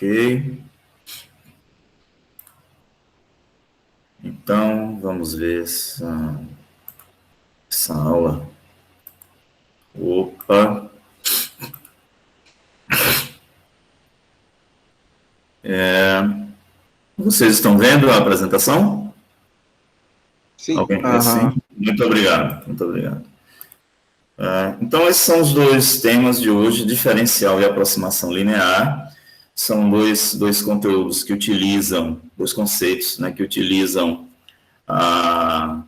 Ok. Então, vamos ver essa aula. Opa! Vocês estão vendo a apresentação? Sim. Alguém? Sim? Muito obrigado, muito obrigado. Então, esses são os dois temas de hoje, diferencial e aproximação linear. São dois conteúdos que utilizam, dois conceitos, né, que utilizam a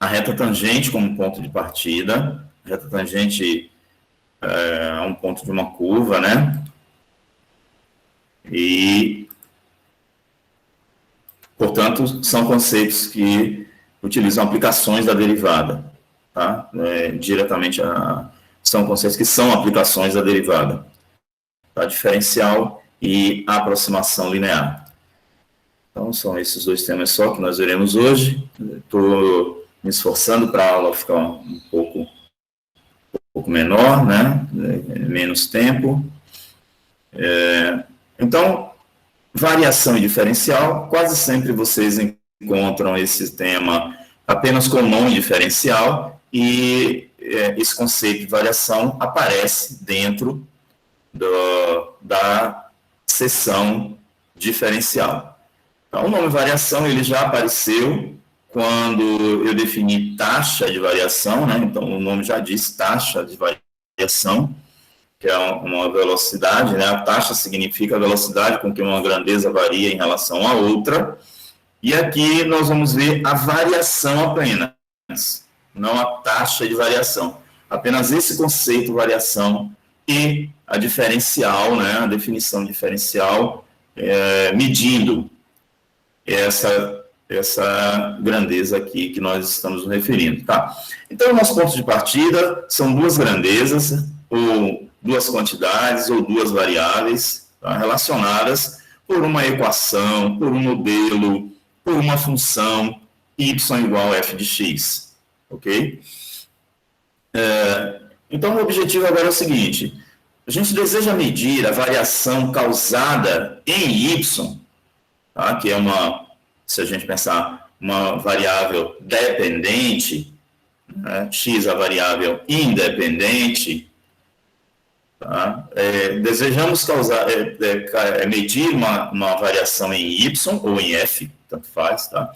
reta tangente como ponto de partida. A reta tangente é um ponto de uma curva, né? E, portanto, são conceitos que utilizam aplicações da derivada, tá? Diretamente, são conceitos que são aplicações da derivada, tá? Diferencial e aproximação linear. Então, são esses dois temas só que nós veremos hoje. Estou me esforçando para a aula ficar um pouco menor, né? Menos tempo. Então, variação e diferencial, quase sempre vocês encontram esse tema apenas com o nome diferencial e esse conceito de variação aparece dentro da seção diferencial. Então, o nome variação ele já apareceu quando eu defini taxa de variação, né? Então, o nome já diz taxa de variação, que é uma velocidade, né? A taxa significa a velocidade com que uma grandeza varia em relação a outra. E aqui nós vamos ver a variação apenas, não a taxa de variação. Apenas esse conceito, variação, e a diferencial, né? A definição diferencial, medindo essa grandeza aqui que nós estamos nos referindo, tá? Então, o nosso ponto de partida são duas grandezas, ou duas quantidades, ou duas variáveis, tá? Relacionadas por uma equação, por um modelo, por uma função y igual a f de x, ok? Então, o objetivo agora é o seguinte: a gente deseja medir a variação causada em y, tá? Que é se a gente pensar, uma variável dependente, né? X a variável independente, tá? Desejamos medir uma variação em y ou em f, tanto faz, tá?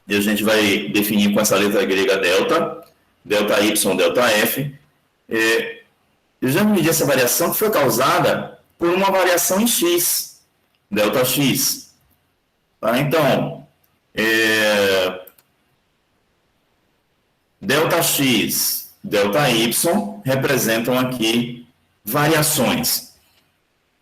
E a gente vai definir com essa letra grega delta y, delta f. Desejamos medir essa variação que foi causada por uma variação em x, delta x. Tá? Então, delta x, delta y representam aqui variações.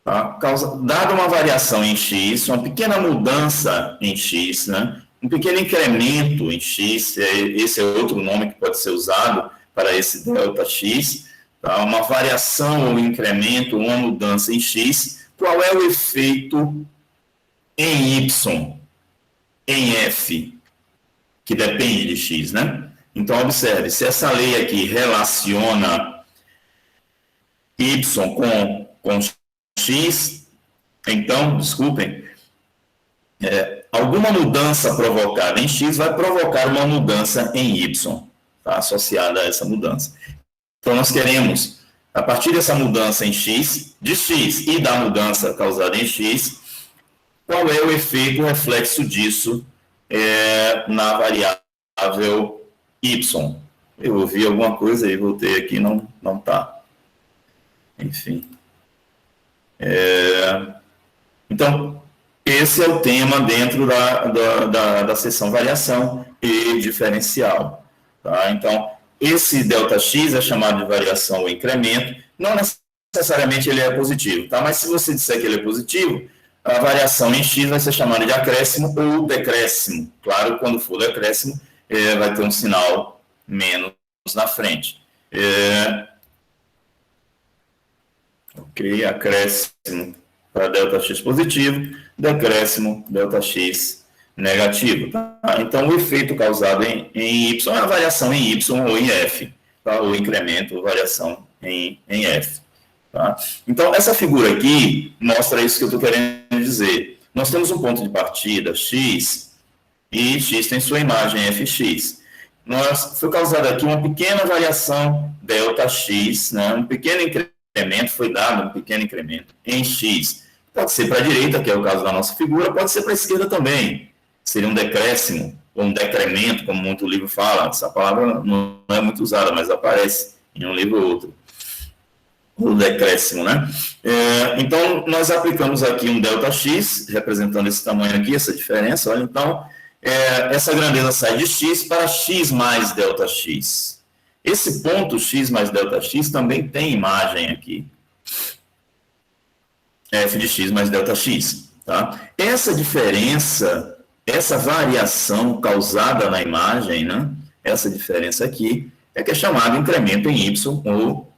Tá? Dada uma variação em x, uma pequena mudança em x, né? Um pequeno incremento em x, esse é outro nome que pode ser usado para esse delta x, tá? Uma variação ou incremento, uma mudança em x, qual é o efeito em y, em f, que depende de x, né? Então, observe, se essa lei aqui relaciona y com x, então, desculpem, alguma mudança provocada em x vai provocar uma mudança em y, tá? Associada a essa mudança. Então, nós queremos, a partir dessa mudança em x, de x e da mudança causada em x, qual é o efeito, o reflexo disso na variável y. Eu ouvi alguma coisa e voltei aqui, não está. Enfim. Então, esse é o tema dentro da seção variação e diferencial. Tá? Então, esse ΔX é chamado de variação ou incremento. Não necessariamente ele é positivo, tá? Mas se você disser que ele é positivo, a variação em x vai ser chamada de acréscimo ou decréscimo. Claro, quando for decréscimo, vai ter um sinal menos na frente. Ok, acréscimo para ΔX positivo, decréscimo, ΔX negativo. Tá? Então, o efeito causado em y é a variação em y ou em f, tá? Ou incremento ou variação em f. Tá? Então, essa figura aqui mostra isso que eu estou querendo dizer. Nós temos um ponto de partida, x, e x tem sua imagem fx. Foi causada aqui uma pequena variação ΔX, né? Um pequeno incremento, foi dado um pequeno incremento em x. Pode ser para a direita, que é o caso da nossa figura, pode ser para a esquerda também. Seria um decréscimo, ou um decremento, como muito livro fala. Essa palavra não é muito usada, mas aparece em um livro ou outro. O decréscimo, né? Então, nós aplicamos aqui um ΔX, representando esse tamanho aqui, essa diferença. Olha, então, essa grandeza sai de x para x mais ΔX. Esse ponto x mais ΔX também tem imagem aqui. F de x mais ΔX. Tá? Essa diferença, essa variação causada na imagem, né? Essa diferença aqui, é que é chamada incremento em y ou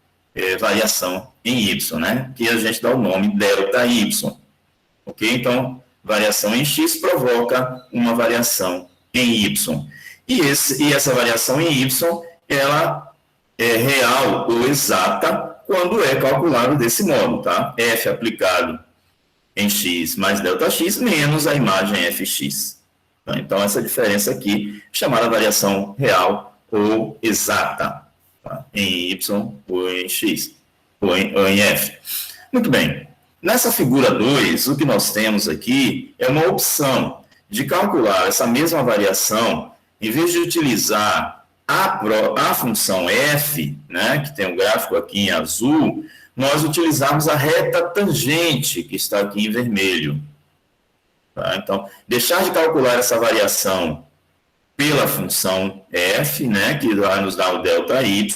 variação em y, né? Que a gente dá o nome ΔY. Ok? Então, variação em x provoca uma variação em y. E essa variação em y, ela é real ou exata quando é calculado desse modo, tá? F aplicado em x mais ΔX menos a imagem fx. Tá? Então, essa diferença aqui é chamada variação real ou exata, tá? Em y ou em x, ou em f. Muito bem. Nessa figura 2, o que nós temos aqui é uma opção de calcular essa mesma variação, em vez de utilizar a função f, né, que tem um gráfico aqui em azul, nós utilizamos a reta tangente, que está aqui em vermelho. Tá? Então, deixar de calcular essa variação pela função f, né, que vai nos dar o ΔY,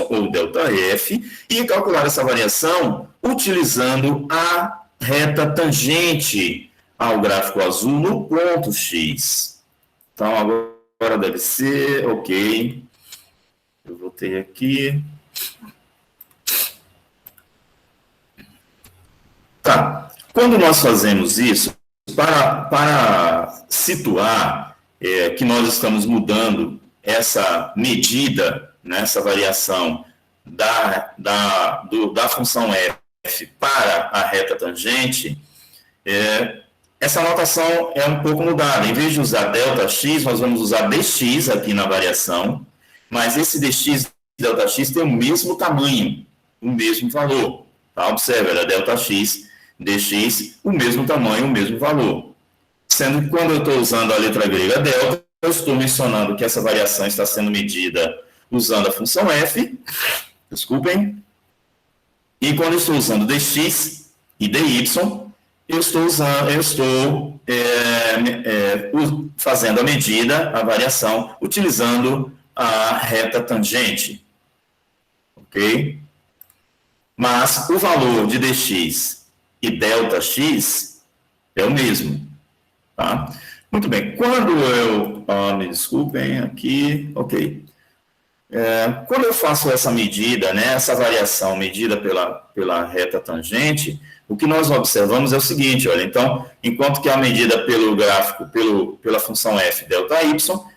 ou ΔF, e calcular essa variação utilizando a reta tangente ao gráfico azul no ponto x. Então, agora deve ser, ok. Eu voltei aqui. Tá. Quando nós fazemos isso, para situar que nós estamos mudando essa medida, né, essa variação da função f para a reta tangente, essa notação é um pouco mudada. Em vez de usar ΔX, nós vamos usar dx aqui na variação, mas esse dx e ΔX tem o mesmo tamanho, o mesmo valor. Tá? Observe, era ΔX, dx, o mesmo tamanho, o mesmo valor. Sendo que quando eu estou usando a letra grega delta, eu estou mencionando que essa variação está sendo medida usando a função f, desculpem, e quando eu estou usando dx e dy, eu estou fazendo a medida, a variação, utilizando a reta tangente, ok? Mas o valor de dx e ΔX é o mesmo, tá? Muito bem, quando eu... me desculpem, aqui, ok. Quando eu faço essa medida, né, essa variação medida pela reta tangente, o que nós observamos é o seguinte, olha, então, enquanto que a medida pelo gráfico, pela função f ΔY,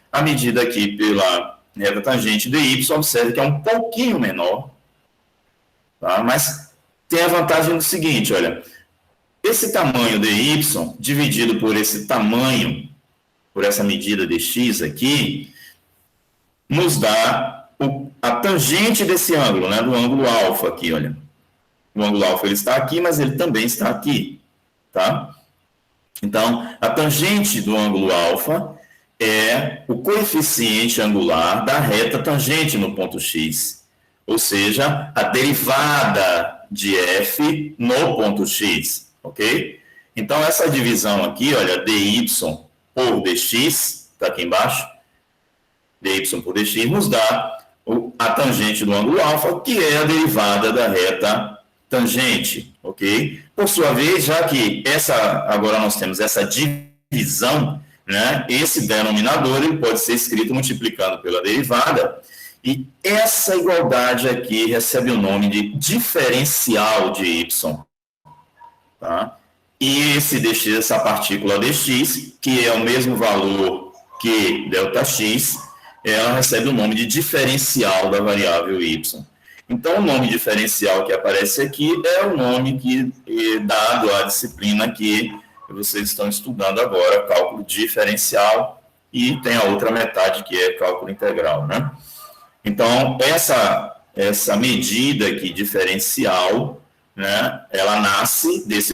a medida aqui pela reta tangente dy, observe que é um pouquinho menor, tá? Mas tem a vantagem do seguinte, olha, esse tamanho dy dividido por esse tamanho, por essa medida dx aqui, nos dá a tangente desse ângulo, né, do ângulo alfa aqui, olha. O ângulo alfa ele está aqui, mas ele também está aqui, tá? Então, a tangente do ângulo alfa é o coeficiente angular da reta tangente no ponto x, ou seja, a derivada de f no ponto x, ok? Então, essa divisão aqui, olha, dy por dx, está aqui embaixo, dy por dx, nos dá a tangente do ângulo alfa, que é a derivada da reta tangente, ok? Por sua vez, já que agora nós temos essa divisão, né, esse denominador ele pode ser escrito multiplicando pela derivada, e essa igualdade aqui recebe o nome de diferencial de y, tá? E esse dx, essa partícula dx, que é o mesmo valor que ΔX, ela recebe o nome de diferencial da variável y. Então, o nome diferencial que aparece aqui é o nome que é dado à disciplina que vocês estão estudando agora, cálculo diferencial, e tem a outra metade que é cálculo integral, né? Então, essa medida aqui diferencial, né, ela nasce desse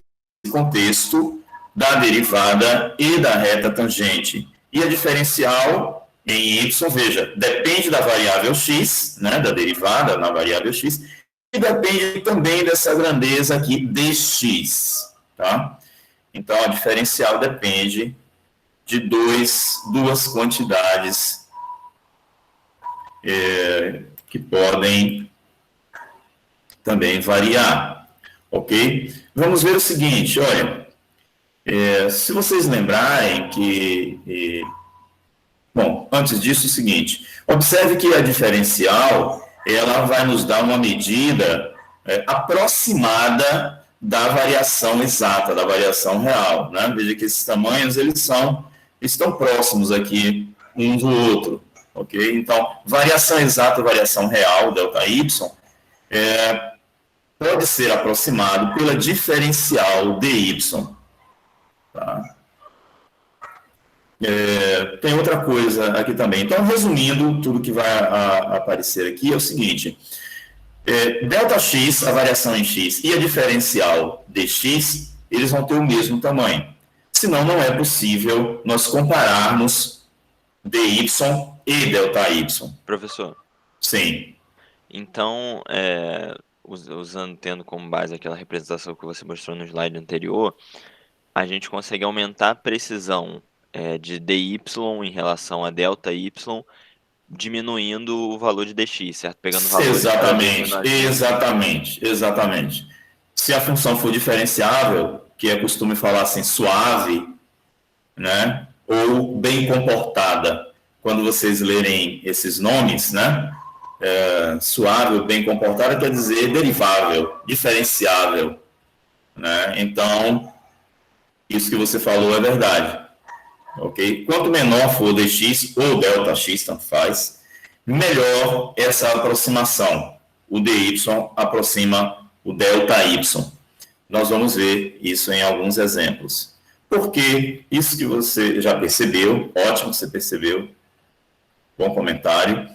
contexto da derivada e da reta tangente. E a diferencial em y, veja, depende da variável x, né, da derivada na variável x, e depende também dessa grandeza aqui dx, tá? Então, a diferencial depende de duas quantidades que podem também variar, ok? Vamos ver o seguinte, olha, se vocês lembrarem que... Bom, antes disso, o seguinte, observe que a diferencial, ela vai nos dar uma medida aproximada da variação exata, da variação real, né? Veja que esses tamanhos, estão próximos aqui um do outro, ok? Então, variação exata, variação real, ΔY, pode ser aproximado pela diferencial dy, tá? Tem outra coisa aqui também. Então, resumindo, tudo que vai aparecer aqui é o seguinte: ΔX, a variação em x, e a diferencial dx, eles vão ter o mesmo tamanho. Senão, não é possível nós compararmos dy e ΔY. Professor. Sim. Então, tendo como base aquela representação que você mostrou no slide anterior, a gente consegue aumentar a precisão de dy em relação a ΔY, diminuindo o valor de dx, certo? Pegando valores... Exatamente. Se a função for diferenciável, que é costume falar assim, suave, né? Ou bem comportada, quando vocês lerem esses nomes, né? Suave ou bem comportada quer dizer derivável, diferenciável, né? Então, isso que você falou é verdade. Ok? Quanto menor for o dx ou ΔX, tanto faz, melhor essa aproximação. O dy aproxima o ΔY. Nós vamos ver isso em alguns exemplos. Porque isso que você já percebeu, ótimo que você percebeu, bom comentário.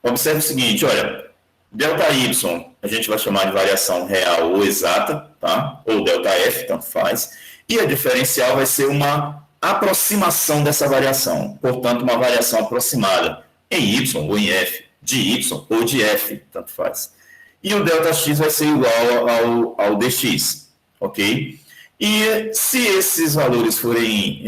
Observe o seguinte, olha, ΔY a gente vai chamar de variação real ou exata, tá? Ou ΔF, tanto faz. E a diferencial vai ser uma aproximação dessa variação, portanto, uma variação aproximada em y ou em f, de y ou de f, tanto faz. E o ΔX vai ser igual ao dx, ok? E se esses valores forem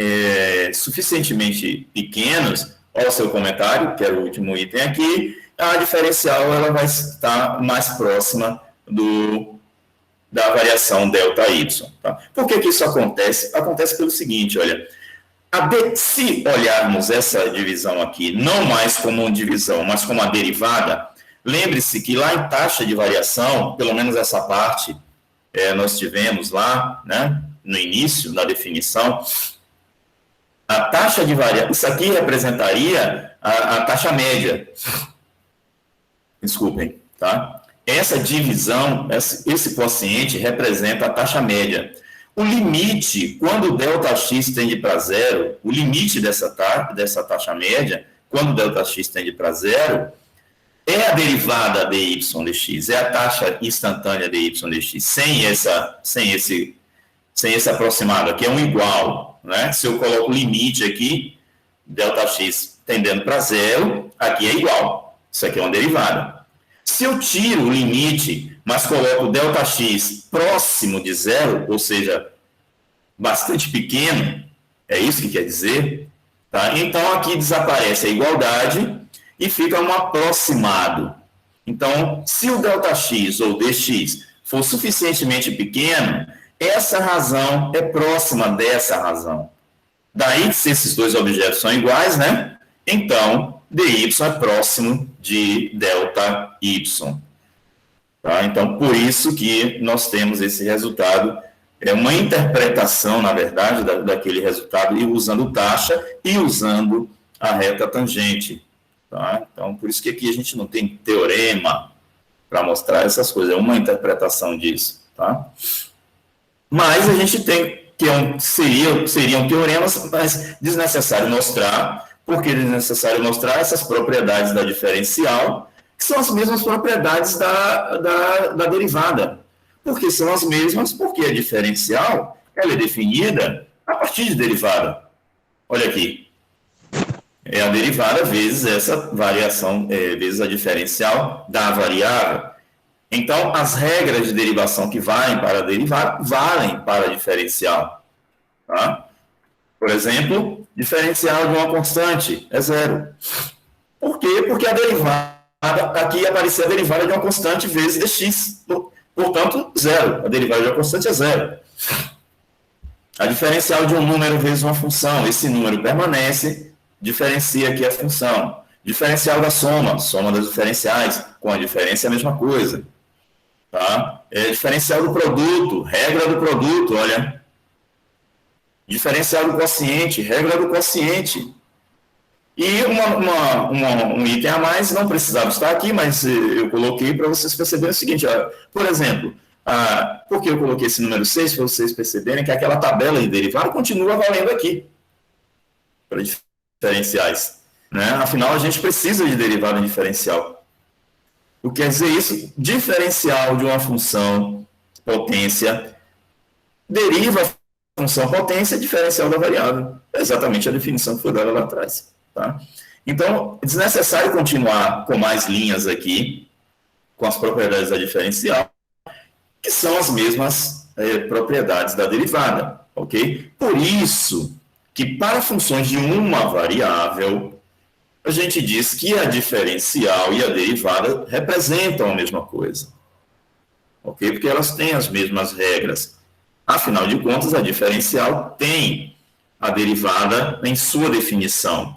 suficientemente pequenos, olha o seu comentário, que era o último item aqui, a diferencial ela vai estar mais próxima da variação ΔY. Tá? Por que isso acontece? Acontece pelo seguinte, olha, se olharmos essa divisão aqui, não mais como uma divisão, mas como uma derivada, lembre-se que lá em taxa de variação, pelo menos essa parte, nós tivemos lá, né, no início, na definição, a taxa de variação, isso aqui representaria a taxa média. Desculpem, tá? Essa divisão, esse quociente representa a taxa média. O limite, quando o ΔX tende para zero, o limite dessa taxa média, quando o ΔX tende para zero, é a derivada dy dx, é a taxa instantânea dy dx, sem esse aproximado aqui, é um igual, né? Se eu coloco o limite aqui, ΔX tendendo para zero, aqui é igual. Isso aqui é uma derivada. Se eu tiro o limite, mas coloco o ΔX próximo de zero, ou seja, bastante pequeno, é isso que quer dizer, tá? Então, aqui desaparece a igualdade e fica um aproximado. Então, se o ΔX ou dx for suficientemente pequeno, essa razão é próxima dessa razão. Daí, se esses dois objetos são iguais, né? Então, dy é próximo de ΔY. Tá? Então, por isso que nós temos esse resultado. É uma interpretação, na verdade, daquele resultado, e usando taxa e usando a reta tangente. Tá? Então, por isso que aqui a gente não tem teorema para mostrar essas coisas, é uma interpretação disso. Tá? Mas a gente tem, seriam teoremas, mas desnecessário mostrar, porque é desnecessário mostrar essas propriedades da diferencial, que são as mesmas propriedades da derivada. Porque são as mesmas, porque a diferencial ela é definida a partir de derivada. Olha aqui. É a derivada vezes essa variação, vezes a diferencial da variável. Então, as regras de derivação que valem para a derivada valem para a diferencial. Tá? Por exemplo, diferencial de uma constante é zero. Por quê? Porque a derivada, aqui apareceu a derivada de uma constante vezes dx. Portanto, zero. A derivada de uma constante é zero. A diferencial de um número vezes uma função. Esse número permanece, diferencia aqui a função. Diferencial da soma das diferenciais. Com a diferença é a mesma coisa. Tá? Diferencial do produto, regra do produto, olha. Diferencial do quociente, regra do quociente. E um item a mais, não precisava estar aqui, mas eu coloquei para vocês perceberem o seguinte, olha, por exemplo, por que eu coloquei esse número 6? Para vocês perceberem que aquela tabela de derivada continua valendo aqui, para diferenciais. Né? Afinal, a gente precisa de derivada diferencial. O que quer dizer isso? Diferencial de uma função potência deriva a função potência diferencial da variável. É exatamente a definição que foi dada lá atrás. Tá? Então, é desnecessário continuar com mais linhas aqui, com as propriedades da diferencial, que são as mesmas propriedades da derivada. Ok? Por isso que para funções de uma variável, a gente diz que a diferencial e a derivada representam a mesma coisa. Ok? Porque elas têm as mesmas regras. Afinal de contas, a diferencial tem a derivada em sua definição.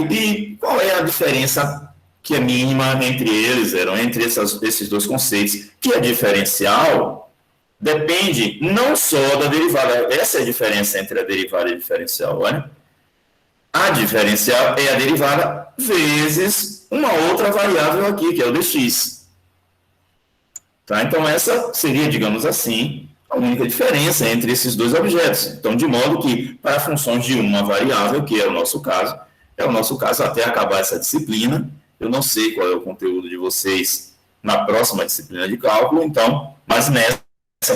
E qual é a diferença que é mínima entre eles, entre esses dois conceitos? Que a diferencial depende não só da derivada. Essa é a diferença entre a derivada e a diferencial, olha. A diferencial é a derivada vezes uma outra variável aqui, que é o dx. Tá? Então, essa seria, digamos assim, a única diferença entre esses dois objetos. Então, de modo que, para funções de uma variável, que é o nosso caso até acabar essa disciplina, eu não sei qual é o conteúdo de vocês na próxima disciplina de cálculo, então, mas nessa,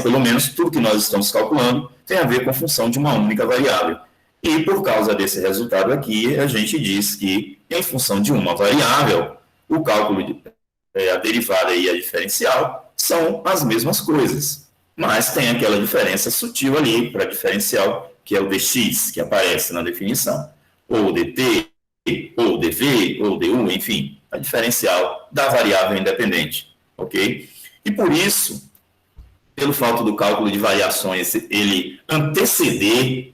pelo menos, tudo que nós estamos calculando tem a ver com a função de uma única variável. E, por causa desse resultado aqui, a gente diz que, em função de uma variável, o cálculo a derivada e a diferencial são as mesmas coisas. Mas tem aquela diferença sutil ali para diferencial, que é o dx, que aparece na definição. Ou dt, ou dv, ou du, enfim, a diferencial da variável independente. Ok? E por isso, pelo fato do cálculo de variações ele anteceder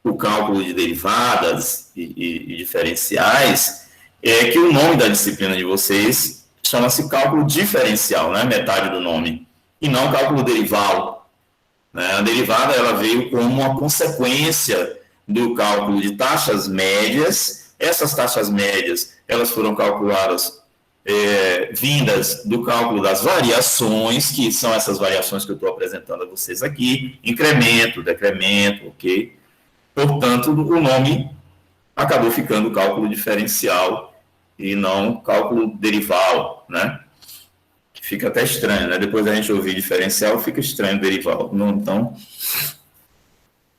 o cálculo de derivadas e diferenciais, é que o nome da disciplina de vocês chama-se cálculo diferencial, né? Metade do nome, e não cálculo derival. Né? A derivada ela veio como uma consequência do cálculo de taxas médias. Essas taxas médias elas foram calculadas vindas do cálculo das variações, que são essas variações que eu estou apresentando a vocês aqui, incremento, decremento, ok? Portanto, o nome acabou ficando cálculo diferencial e não cálculo derival, né? Que fica até estranho, né? Depois da gente ouvir diferencial, fica estranho derival. Então,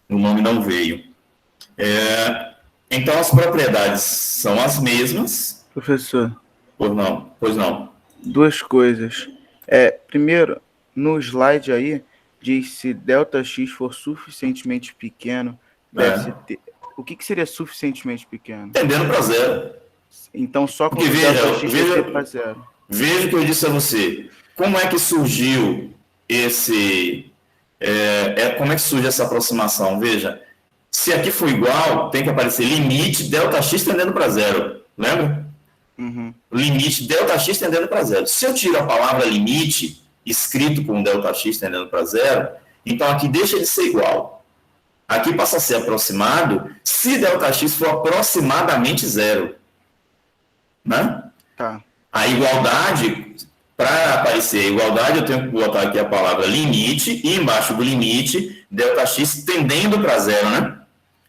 o nome não veio. Então, as propriedades são as mesmas. Professor. Pois não. Duas coisas. Primeiro, no slide aí, diz se ΔX for suficientemente pequeno, deve-se ter... O que seria suficientemente pequeno? Tendendo para zero. Então, só com ΔX tende para zero. Veja o que eu disse a você. Como é que surgiu como é que surge essa aproximação? Veja, se aqui for igual, tem que aparecer limite ΔX tendendo para zero. Lembra? Uhum. Limite ΔX tendendo para zero. Se eu tiro a palavra limite, escrito com ΔX tendendo para zero, então aqui deixa de ser igual. Aqui passa a ser aproximado se ΔX for aproximadamente zero. né? Tá. A igualdade, para aparecer a igualdade, eu tenho que botar aqui a palavra limite, e embaixo do limite, ΔX tendendo para zero, né?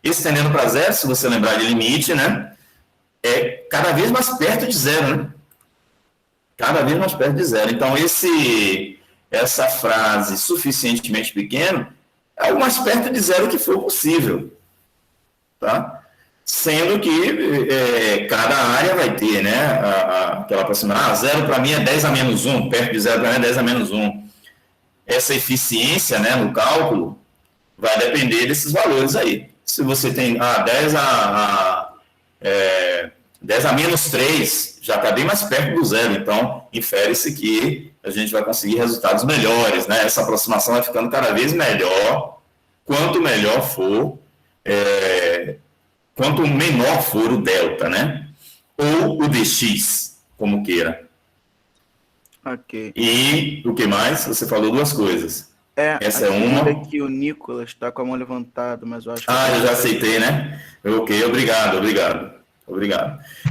Esse tendendo para zero, se você lembrar de limite, né? É cada vez mais perto de zero, né? Cada vez mais perto de zero. Então, essa frase suficientemente pequeno é o mais perto de zero que for possível, tá? Sendo que cada área vai ter, né, aquela aproximação, zero para mim é 10 a menos 1, perto de zero para mim é 10 a menos 1. Essa eficiência, né, no cálculo vai depender desses valores aí. Se você tem 10 a menos 3, já está bem mais perto do zero, então infere-se que a gente vai conseguir resultados melhores, né? Essa aproximação vai ficando cada vez melhor, quanto melhor for, quanto menor for o delta, né? Ou o dx, como queira. Ok. E o que mais? Você falou duas coisas. Essa é aqui uma. que o Nicolas está com a mão levantada, mas eu acho que... Eu já aceitei, né? Ok, obrigado.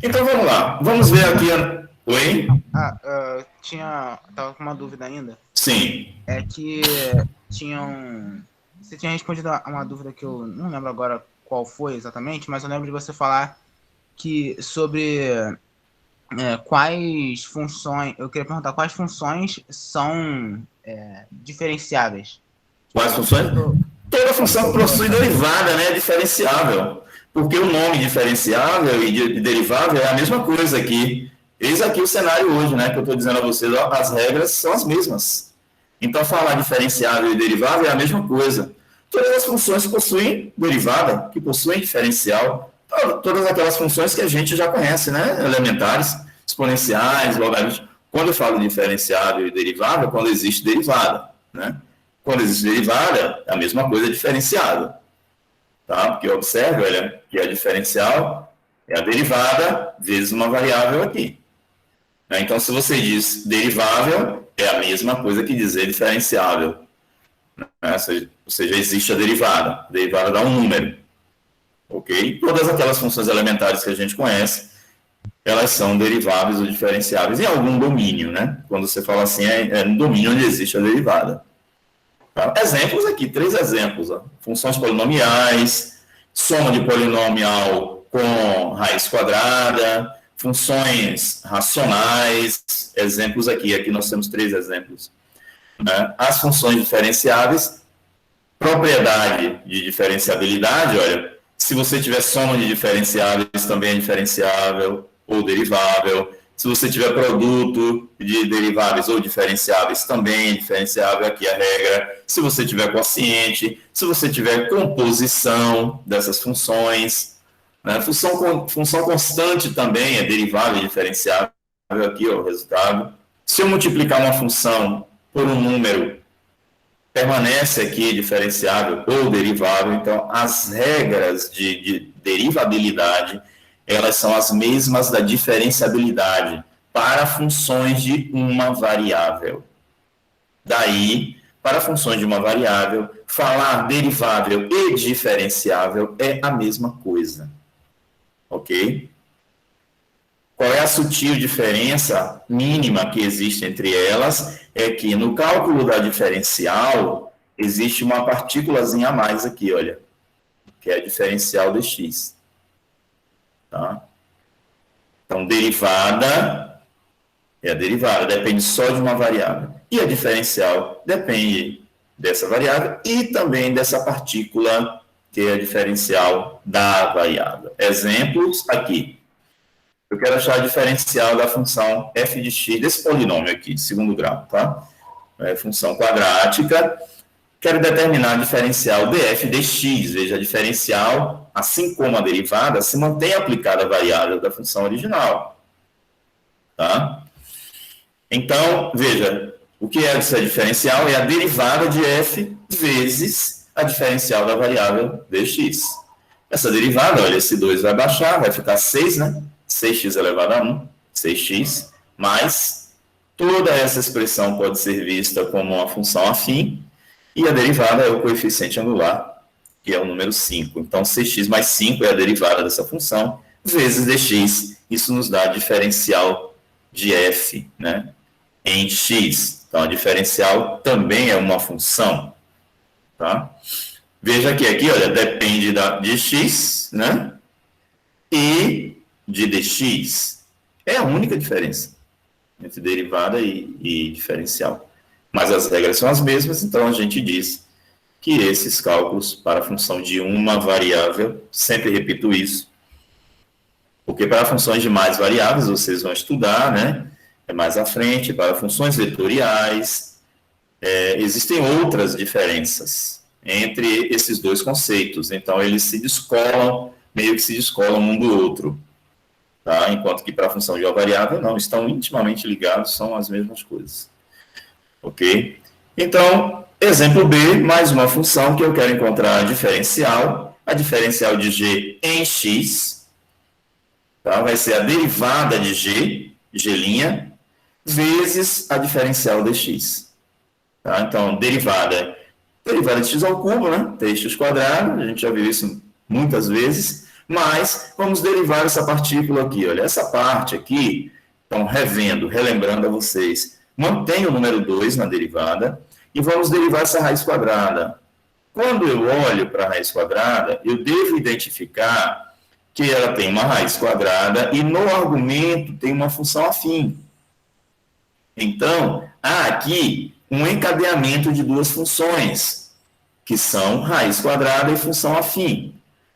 Então vamos lá. Vamos ver aqui. Oi? Tava com uma dúvida ainda. Sim. É que você tinha respondido a uma dúvida que eu não lembro agora qual foi exatamente, mas eu lembro de você falar sobre quais funções... Eu queria perguntar quais funções são diferenciáveis. Quais funções? Toda função possui derivada, né? Diferenciável. Porque o nome diferenciável e derivável é a mesma coisa aqui. Eis aqui o cenário hoje, né? Que eu estou dizendo a vocês, as regras são as mesmas. Então, falar diferenciável e derivável é a mesma coisa. Todas as funções possuem derivada, que possuem diferencial. Todas aquelas funções que a gente já conhece, né? Elementares, exponenciais, logaritmos. Quando eu falo diferenciável e derivável, é quando existe derivada, né? Quando existe derivada, é a mesma coisa diferenciada. Tá? Porque observe, olha, que a diferencial é a derivada vezes uma variável aqui. Então, se você diz derivável, é a mesma coisa que dizer diferenciável. Ou seja, existe a derivada. A derivada dá um número. Ok? Todas aquelas funções elementares que a gente conhece, elas são deriváveis ou diferenciáveis em algum domínio, né? Quando você fala assim, é no domínio onde existe a derivada. Tá? Exemplos aqui, 3 exemplos. Ó. Funções polinomiais, soma de polinomial com raiz quadrada, funções racionais, exemplos aqui nós temos 3 exemplos. Né? As funções diferenciáveis, propriedade de diferenciabilidade, olha, se você tiver soma de diferenciáveis, também é diferenciável ou derivável. Se você tiver produto de deriváveis ou diferenciáveis, também é diferenciável, aqui a regra. Se você tiver quociente, se você tiver composição dessas funções, né? Função constante também é derivável e diferenciável, aqui ó, o resultado. Se eu multiplicar uma função por um número, permanece aqui diferenciável ou derivável, então as regras de derivabilidade, elas são as mesmas da diferenciabilidade para funções de uma variável. Daí, para funções de uma variável, falar derivável e diferenciável é a mesma coisa. Ok? Qual é a sutil diferença mínima que existe entre elas? É que no cálculo da diferencial, existe uma partículazinha a mais aqui, olha, que é a diferencial de x. Tá? Então, derivada é a derivada, depende só de uma variável. E a diferencial depende dessa variável e também dessa partícula, que é a diferencial da variável. Exemplos aqui. Eu quero achar a diferencial da função f de x, desse polinômio aqui, de segundo grau, tá? Função quadrática. Quero determinar a diferencial df de x. Veja, a diferencial, assim como a derivada, se mantém aplicada à variável da função original. Tá? Então, veja, o que é essa diferencial? É a derivada de f vezes a diferencial da variável dx. Essa derivada, olha, esse 2 vai baixar, vai ficar 6, né? 6x elevado a 1, 6x, mais toda essa expressão pode ser vista como uma função afim, e a derivada é o coeficiente angular, que é o número 5. Então, 6x mais 5 é a derivada dessa função, vezes dx isso nos dá diferencial de f, né, em x. Então, a diferencial também é uma função, tá? Veja que aqui, olha, depende de x, né, e de dx. É a única diferença entre derivada e diferencial. Mas as regras são as mesmas, então a gente diz que esses cálculos para a função de uma variável, sempre repito isso, porque para funções de mais variáveis vocês vão estudar, né, mais à frente, para funções vetoriais, existem outras diferenças entre esses dois conceitos, então eles se descolam, meio que se descolam um do outro, tá? Enquanto que para a função de uma variável, não, estão intimamente ligados, são as mesmas coisas, ok? Então, exemplo B, mais uma função que eu quero encontrar a diferencial de g em x, tá? Vai ser a derivada de g', vezes a diferencial de x. Tá? Então, derivada de x ao cubo, né? 3x quadrado, a gente já viu isso muitas vezes, mas vamos derivar essa partícula aqui, olha, essa parte aqui, então, relembrando a vocês, mantém o número 2 na derivada, e vamos derivar essa raiz quadrada. Quando eu olho para a raiz quadrada, eu devo identificar que ela tem uma raiz quadrada, e no argumento tem uma função afim. Então, há aqui um encadeamento de duas funções, que são raiz quadrada e função afim.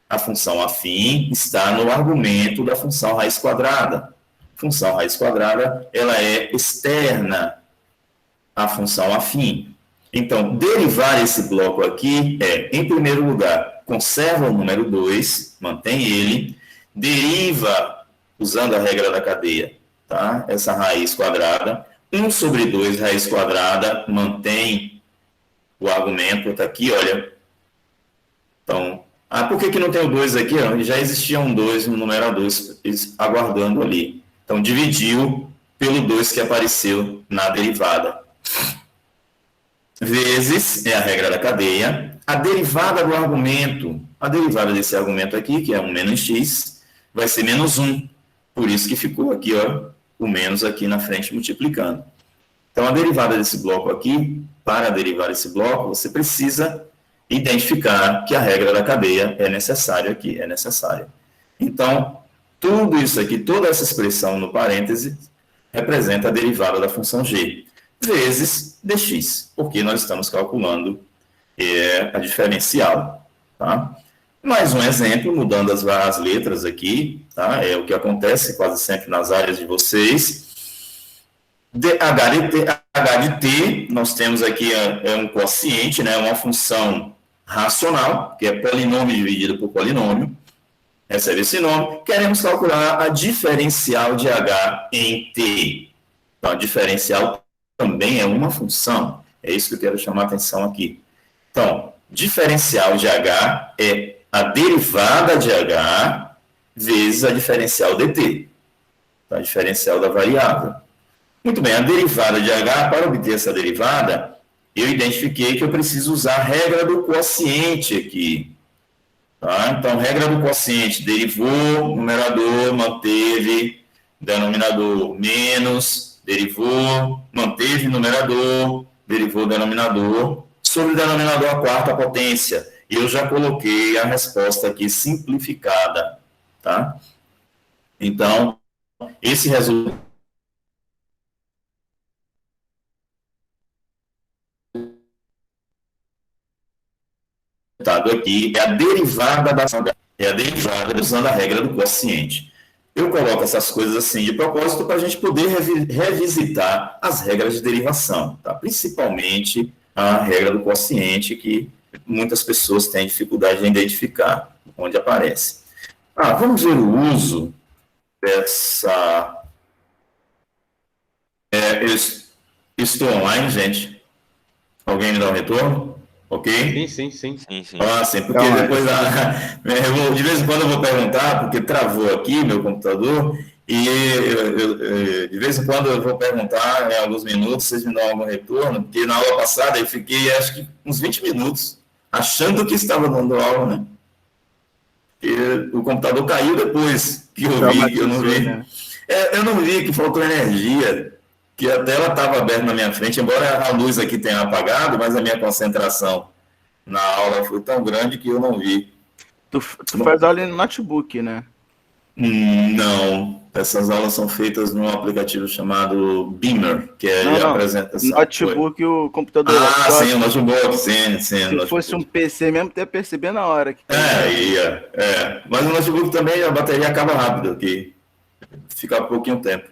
A função afim está no argumento da função raiz quadrada. Função raiz quadrada, ela é externa à função afim. Então, derivar esse bloco aqui em primeiro lugar, conserva o número 2, mantém ele, deriva, usando a regra da cadeia, tá? Essa raiz quadrada, 1 sobre 2 raiz quadrada, mantém o argumento, está aqui, olha. Então, por que não tem o 2 aqui? Já existia um 2 no numerador, aguardando ali. Então, dividiu pelo 2 que apareceu na derivada. Vezes, é a regra da cadeia, a derivada do argumento, a derivada desse argumento aqui, que é 1 menos x, vai ser menos 1. Por isso que ficou aqui, ó, o menos aqui na frente multiplicando. Então, a derivada desse bloco aqui, para derivar esse bloco, você precisa identificar que a regra da cadeia é necessária aqui, é necessária. Então, tudo isso aqui, toda essa expressão no parêntese, representa a derivada da função g, vezes dx, porque nós estamos calculando a diferencial, tá? Mais um exemplo, mudando as letras aqui, tá? É o que acontece quase sempre nas áreas de vocês. H de t, nós temos aqui um quociente, né? Uma função racional, que é polinômio dividido por polinômio, recebe esse nome. Queremos calcular a diferencial de h em t. Então, a diferencial também é uma função, é isso que eu quero chamar a atenção aqui. Então, diferencial de h é a derivada de h vezes a diferencial dt, a diferencial da variável. Muito bem, a derivada de h, para obter essa derivada, eu identifiquei que eu preciso usar a regra do quociente aqui. Tá? Então, regra do quociente, derivou, numerador, manteve, denominador, menos, derivou, manteve, numerador, derivou, denominador, sobre o denominador a quarta potência. Eu já coloquei a resposta aqui simplificada, tá? Então, esse resultado aqui é a derivada usando a regra do quociente. Eu coloco essas coisas assim de propósito para a gente poder revisitar as regras de derivação, tá? Principalmente a regra do quociente, que muitas pessoas têm dificuldade de identificar onde aparece. Vamos ver o uso dessa... estou online, gente. Alguém me dá um retorno? Ok? Sim. Sim. Sim, porque depois, de vez em quando eu vou perguntar, porque travou aqui meu computador, e de vez em quando eu vou perguntar, em alguns minutos, vocês me dão algum retorno, porque na aula passada eu fiquei, acho que, uns 20 minutos, achando que estava dando aula, né? E o computador caiu depois que eu vi, que eu não vi. Né? Eu não vi que faltou energia, que a tela estava aberta na minha frente, embora a luz aqui tenha apagado, mas a minha concentração na aula foi tão grande que eu não vi. Tu faz aula no notebook, né? Não, essas aulas são feitas num aplicativo chamado Beamer, que é de apresentação. Notebook, o computador. Sim, o notebook, sim. Se fosse um PC mesmo, tu ia perceber na hora. Mas o notebook também, a bateria acaba rápido aqui. Fica pouquinho tempo.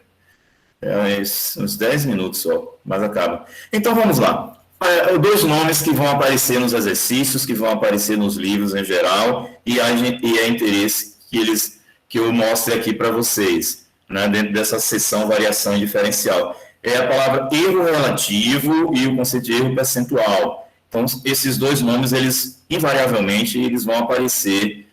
Uns 10 minutos só, mas acaba. Então vamos lá. Dois nomes que vão aparecer nos exercícios, que vão aparecer nos livros em geral, e é interesse que eu mostre aqui para vocês, né, dentro dessa seção variação e diferencial. É a palavra erro relativo e o conceito de erro percentual. Então, esses dois nomes, invariavelmente, eles vão aparecer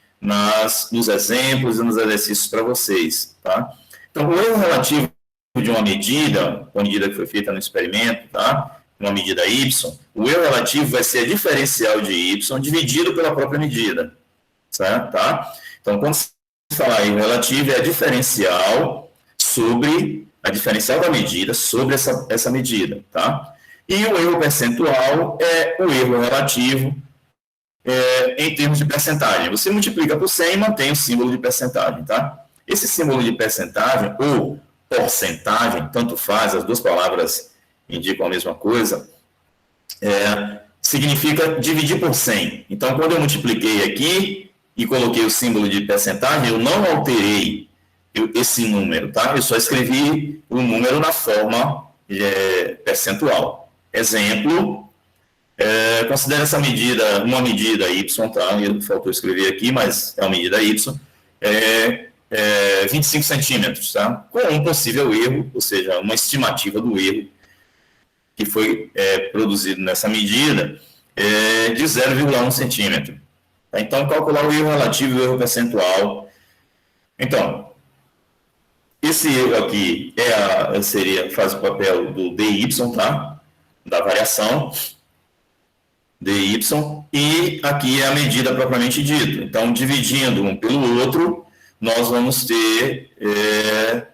nos exemplos e nos exercícios para vocês, tá? Então, o erro relativo de uma medida que foi feita no experimento, tá? Uma medida y, o erro relativo vai ser a diferencial de y dividido pela própria medida, certo? Tá? Então, quando se falar erro relativo, é a diferencial da medida sobre essa medida, tá? E o erro percentual é o erro relativo em termos de percentagem. Você multiplica por 100 e mantém o símbolo de percentagem, tá? Esse símbolo de percentagem, ou porcentagem, tanto faz, as duas palavras indicam a mesma coisa, significa dividir por 100. Então, quando eu multipliquei aqui e coloquei o símbolo de percentagem, eu não alterei esse número, tá? Eu só escrevi o número na forma percentual. Exemplo, considera essa medida uma medida y, tá? Faltou escrever aqui, mas é uma medida y, 25 centímetros, tá? Com um possível erro, ou seja, uma estimativa do erro que foi produzido nessa medida de 0,1 centímetro. Tá? Então, calcular o erro relativo e o erro percentual. Então, esse erro aqui faz o papel do dy, tá? Da variação dy, e aqui é a medida propriamente dita. Então, dividindo um pelo outro, nós vamos ter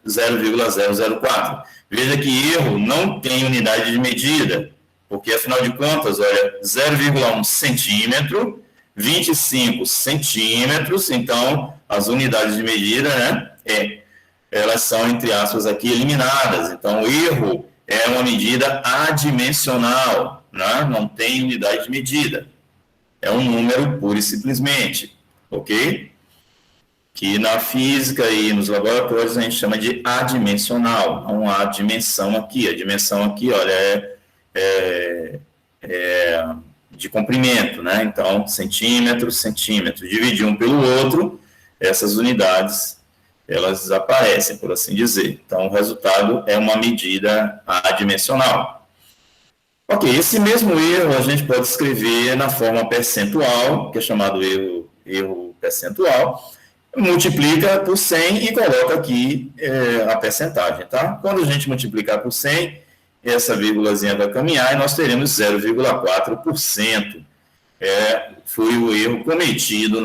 0,004. Veja que erro não tem unidade de medida, porque, afinal de contas, olha, 0,1 centímetro, 25 centímetros, então, as unidades de medida, né, elas são, entre aspas, aqui eliminadas. Então, o erro é uma medida adimensional, né, não tem unidade de medida. É um número pura e simplesmente, ok? Que na física e nos laboratórios a gente chama de adimensional. Não há dimensão aqui. A dimensão aqui, olha, é de comprimento, né? Então, centímetro. Dividir um pelo outro, essas unidades, elas desaparecem, por assim dizer. Então, o resultado é uma medida adimensional. Ok, esse mesmo erro a gente pode escrever na forma percentual, que é chamado erro percentual, multiplica por 100 e coloca aqui a percentagem, tá? Quando a gente multiplicar por 100, essa vírgulazinha vai caminhar e nós teremos 0,4%. Foi o erro cometido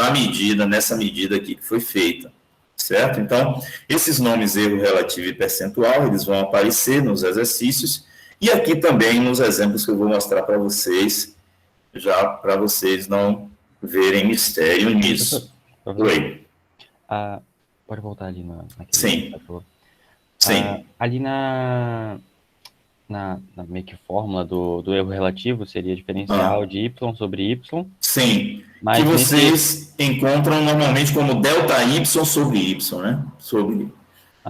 nessa medida aqui que foi feita, certo? Então, esses nomes erro relativo e percentual, eles vão aparecer nos exercícios e aqui também nos exemplos que eu vou mostrar para vocês, já para vocês não verem mistério nisso. Oi. Pode voltar ali naquele. Sim. Sim. Ali na meio que fórmula do erro relativo seria diferencial de y sobre y. Sim. Mas que vocês encontram normalmente como delta y sobre y, né?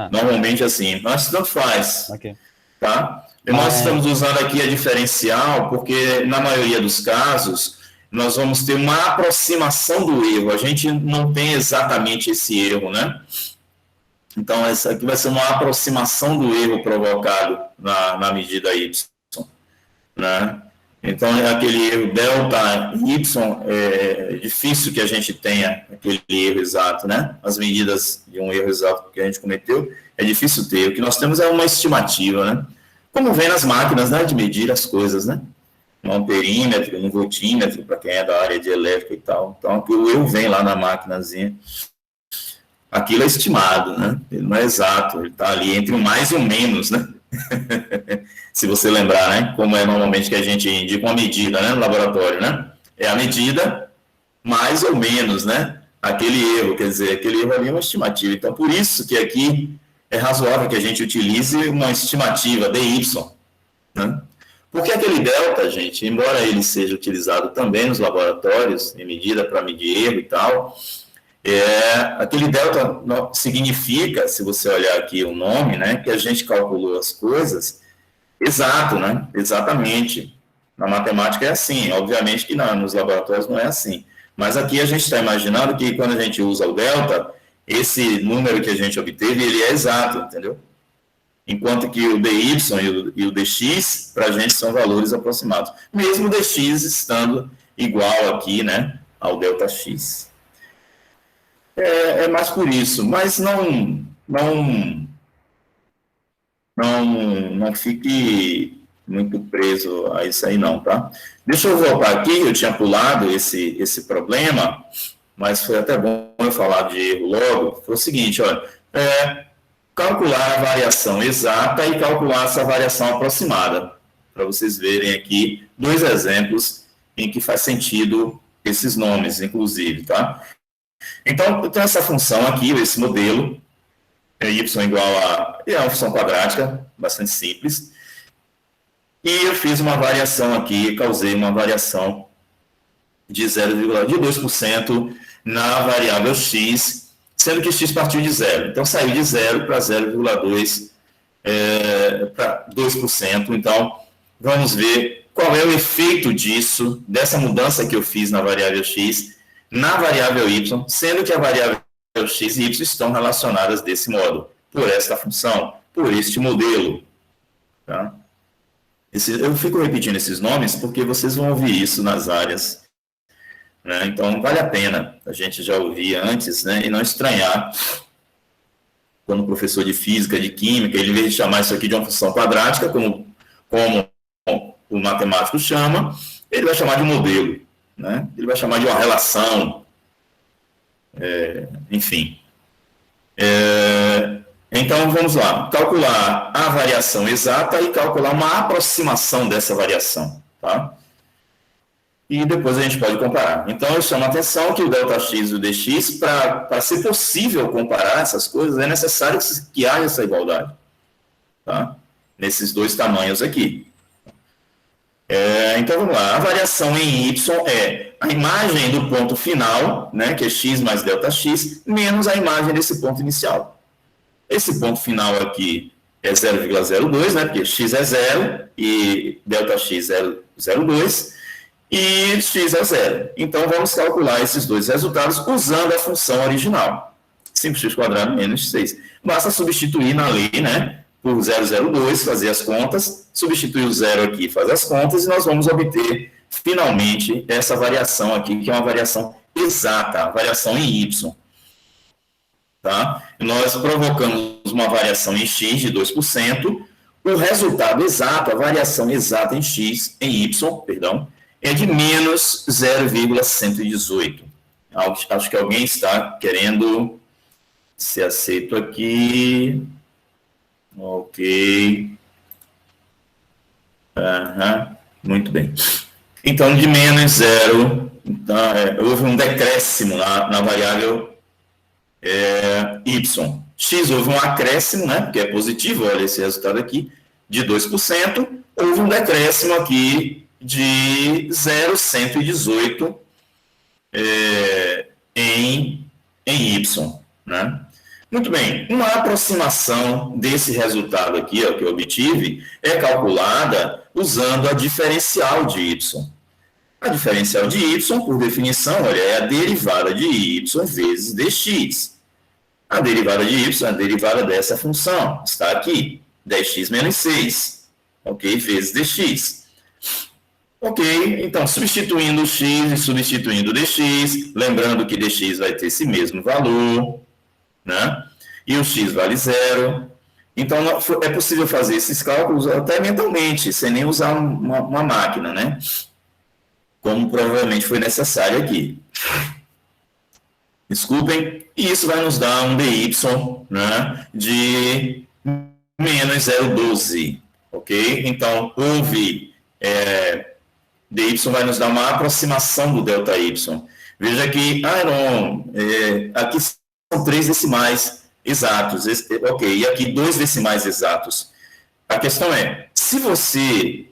Normalmente assim. Mas tanto faz. Okay. Tá? Nós estamos usando aqui a diferencial porque na maioria dos casos nós vamos ter uma aproximação do erro. A gente não tem exatamente esse erro, né? Então, essa aqui vai ser uma aproximação do erro provocado na medida y, né? Então, aquele erro delta y, é difícil que a gente tenha aquele erro exato, né? As medidas de um erro exato que a gente cometeu, é difícil ter. O que nós temos é uma estimativa, né? Como vem nas máquinas, né? De medir as coisas, né? Um amperímetro, um voltímetro, para quem é da área de elétrica e tal. Então, o erro vem lá na maquinazinha. aquilo é estimado, né? Ele não é exato, ele está ali entre o mais e o menos, né? Se você lembrar, né? Como é normalmente que a gente indica uma medida, né? No laboratório, né? É a medida mais ou menos, né? Aquele erro, quer dizer, aquele erro ali é uma estimativa. Então, por isso que aqui é razoável que a gente utilize uma estimativa, DY, né? Porque aquele delta, gente, embora ele seja utilizado também nos laboratórios, em medida para medir erro e tal, aquele delta significa, se você olhar aqui o nome, né, que a gente calculou as coisas exato, né, exatamente. Na matemática é assim, obviamente que não, nos laboratórios não é assim. Mas aqui a gente está imaginando que quando a gente usa o delta, esse número que a gente obteve, ele é exato, entendeu? Enquanto que o dy e o dx, para a gente, são valores aproximados. Mesmo o dx estando igual aqui, né, ao ΔX. É mais por isso, mas não fique muito preso a isso aí não, tá? Deixa eu voltar aqui, eu tinha pulado esse problema, mas foi até bom eu falar de erro logo. Foi o seguinte, olha, calcular a variação exata e calcular essa variação aproximada, para vocês verem aqui 2 exemplos em que faz sentido esses nomes, inclusive, tá? Então, eu tenho essa função aqui, esse modelo, y igual é uma função quadrática, bastante simples, e eu fiz uma variação aqui, causei uma variação de 2% na variável x, sendo que x partiu de 0. Então, saiu de 0 para 0,2%, para 2%. Então, vamos ver qual é o efeito disso, dessa mudança que eu fiz na variável x, na variável y, sendo que a variável x e y estão relacionadas desse modo, por esta função, por este modelo. Tá? Eu fico repetindo esses nomes porque vocês vão ouvir isso nas áreas, né? Então, vale a pena a gente já ouvir antes, né? E não estranhar quando o professor de física, de química, ele, em vez de chamar isso aqui de uma função quadrática, como o matemático chama, ele vai chamar de modelo, né? Ele vai chamar de uma relação, enfim. Então, vamos lá, calcular a variação exata e calcular uma aproximação dessa variação, tá? E depois a gente pode comparar. Então, eu chamo a atenção que o ΔX e o dx, para ser possível comparar essas coisas, é necessário que haja essa igualdade, tá? Nesses 2 tamanhos aqui. Então, vamos lá. A variação em y é a imagem do ponto final, né, que é x mais ΔX, menos a imagem desse ponto inicial. Esse ponto final aqui é 0,02, né, porque x é 0 e ΔX é 0,02 e x é 0. Então, vamos calcular esses 2 resultados usando a função original. 5x² menos 6. Basta substituir na lei, né, por 0,02, fazer as contas, substituir o 0 aqui, fazer as contas, e nós vamos obter, finalmente, essa variação aqui, que é uma variação exata, a variação em y. Tá? Nós provocamos uma variação em x de 2%, o resultado exato, a variação exata em x, em y, perdão, é de menos 0,118. Acho que alguém está querendo ser aceito aqui. Ok. Muito bem. Então, de menos 0, então, houve um decréscimo na variável y. X houve um acréscimo, né, porque é positivo, olha esse resultado aqui, de 2%, houve um decréscimo aqui de 0,118 em y, né? Muito bem, uma aproximação desse resultado aqui, ó, que eu obtive, é calculada usando a diferencial de y. A diferencial de y, por definição, olha, é a derivada de y vezes dx. A derivada de y é a derivada dessa função, está aqui, 10x menos 6, ok? Vezes dx. Ok, então, substituindo o x e substituindo o dx, lembrando que dx vai ter esse mesmo valor, né? E o x vale 0. Então, é possível fazer esses cálculos até mentalmente, sem nem usar uma máquina, né? Como provavelmente foi necessário aqui. Desculpem, e isso vai nos dar um dy, né, de menos 0,12, ok? Então, houve, dy vai nos dar uma aproximação do ΔY. Veja que, Aaron, aqui são 3 decimais exatos, ok, e aqui 2 decimais exatos. A questão é, se você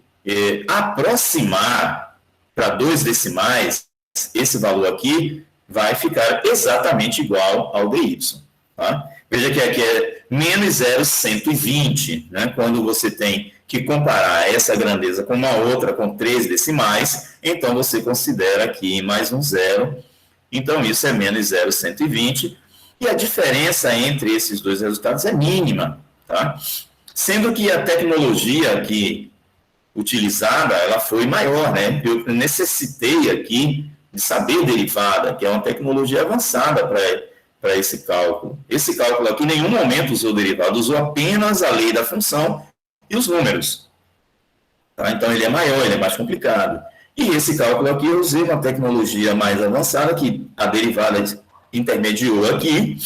aproximar para 2 decimais, esse valor aqui vai ficar exatamente igual ao dy. Tá? Veja que aqui é menos 0,120, né? Quando você tem que comparar essa grandeza com uma outra com 3 decimais, então você considera aqui mais um zero, então isso é menos 0,120, e a diferença entre esses dois resultados é mínima, tá? Sendo que a tecnologia aqui utilizada, ela foi maior, né? Eu necessitei aqui de saber derivada, que é uma tecnologia avançada para esse cálculo. Esse cálculo aqui, em nenhum momento usou derivada, usou apenas a lei da função e os números. Tá? Então, ele é maior, ele é mais complicado. E esse cálculo aqui, eu usei uma tecnologia mais avançada, que a derivada intermediou aqui.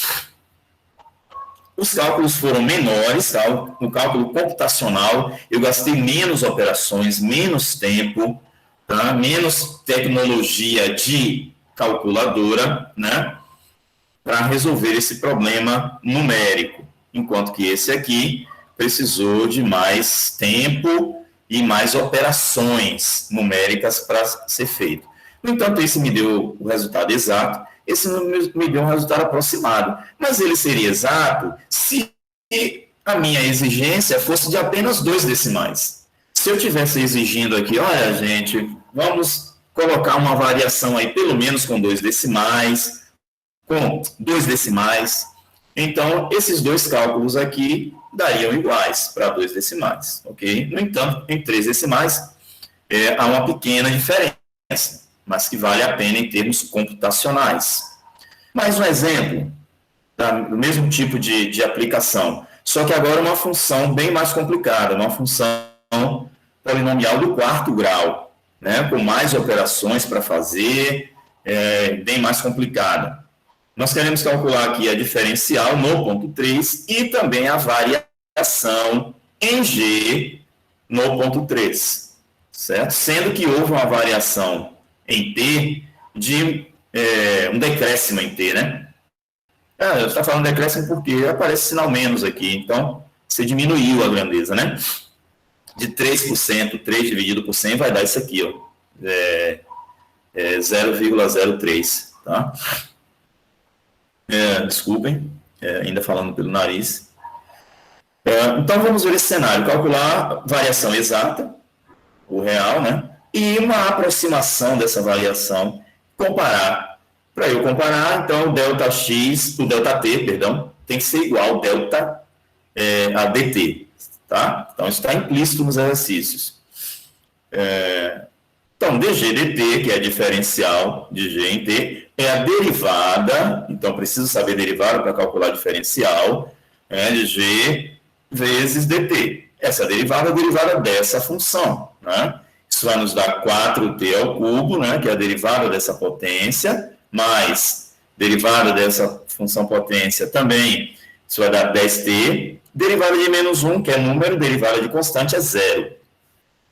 Os cálculos foram menores, tá? O cálculo computacional, eu gastei menos operações, menos tempo, tá? Menos tecnologia de calculadora, né? Para resolver esse problema numérico, enquanto que esse aqui precisou de mais tempo e mais operações numéricas para ser feito. No entanto, esse me deu o resultado exato, esse me deu um resultado aproximado, mas ele seria exato se a minha exigência fosse de apenas 2 decimais. Se eu tivesse exigindo aqui, olha, gente, vamos colocar uma variação aí, pelo menos com 2 decimais, então, esses 2 cálculos aqui dariam iguais para 2 decimais, ok? No entanto, em 3 decimais, há uma pequena diferença, mas que vale a pena em termos computacionais. Mais um exemplo, do mesmo tipo de aplicação, só que agora uma função bem mais complicada, uma função polinomial do 4º grau, né, com mais operações para fazer, bem mais complicada. Nós queremos calcular aqui a diferencial no ponto 3 e também a variação em G no ponto 3, certo? Sendo que houve uma variação em T de um decréscimo em T, né? Eu estou falando decréscimo porque aparece sinal menos aqui, então você diminuiu a grandeza, né? De 3%, 3 dividido por 100 vai dar isso aqui, ó, 0,03, tá? Desculpem, ainda falando pelo nariz. Então, vamos ver esse cenário. Calcular variação exata, o real, né? E uma aproximação dessa variação, comparar. Para eu comparar, então, o ΔT, perdão, tem que ser igual ao delta a dt, tá? Então, isso está implícito nos exercícios. Então, dg/dt, que é a diferencial de g em t, é a derivada, então preciso saber derivada para calcular a diferencial, de g vezes dt. Essa derivada é a derivada dessa função, né? Isso vai nos dar 4t ao cubo, né, que é a derivada dessa potência, mais derivada dessa função potência também, isso vai dar 10t, derivada de menos 1, que é número, derivada de constante é 0.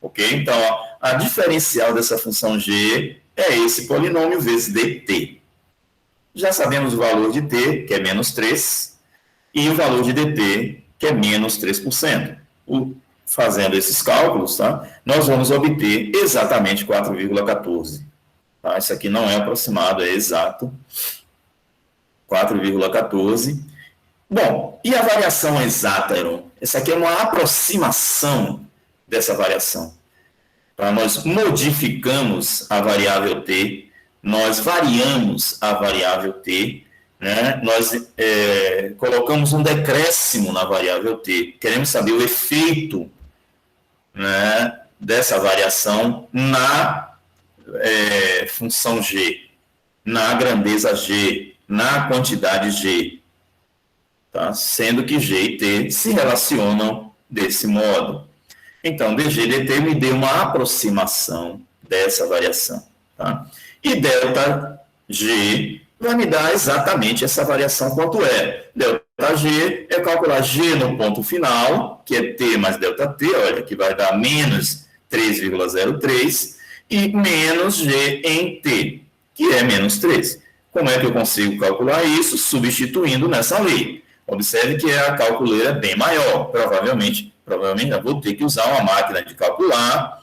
Ok? Então, a diferencial dessa função g é esse polinômio vezes dt. Já sabemos o valor de t, que é menos 3, e o valor de dt, que é menos 3%. Fazendo esses cálculos, tá, nós vamos obter exatamente 4,14. Tá? Isso aqui não é aproximado, é exato. 4,14. Bom, e a variação exata, Aaron? Essa aqui é uma aproximação dessa variação. Tá? Nós modificamos a variável t, nós variamos a variável t, né? Nós colocamos um decréscimo na variável t. Queremos saber o efeito, né, dessa variação na função g, na grandeza g, na quantidade g, tá? Sendo que g e t se relacionam desse modo. Então, dg/dt me deu uma aproximação dessa variação, tá? E ΔG vai me dar exatamente essa variação quanto é. ΔG é calcular G no ponto final, que é T mais ΔT, olha, que vai dar menos 3,03, e menos G em T, que é menos 3. Como é que eu consigo calcular isso? Substituindo nessa lei. Observe que a calculeira é bem maior. Provavelmente eu vou ter que usar uma máquina de calcular,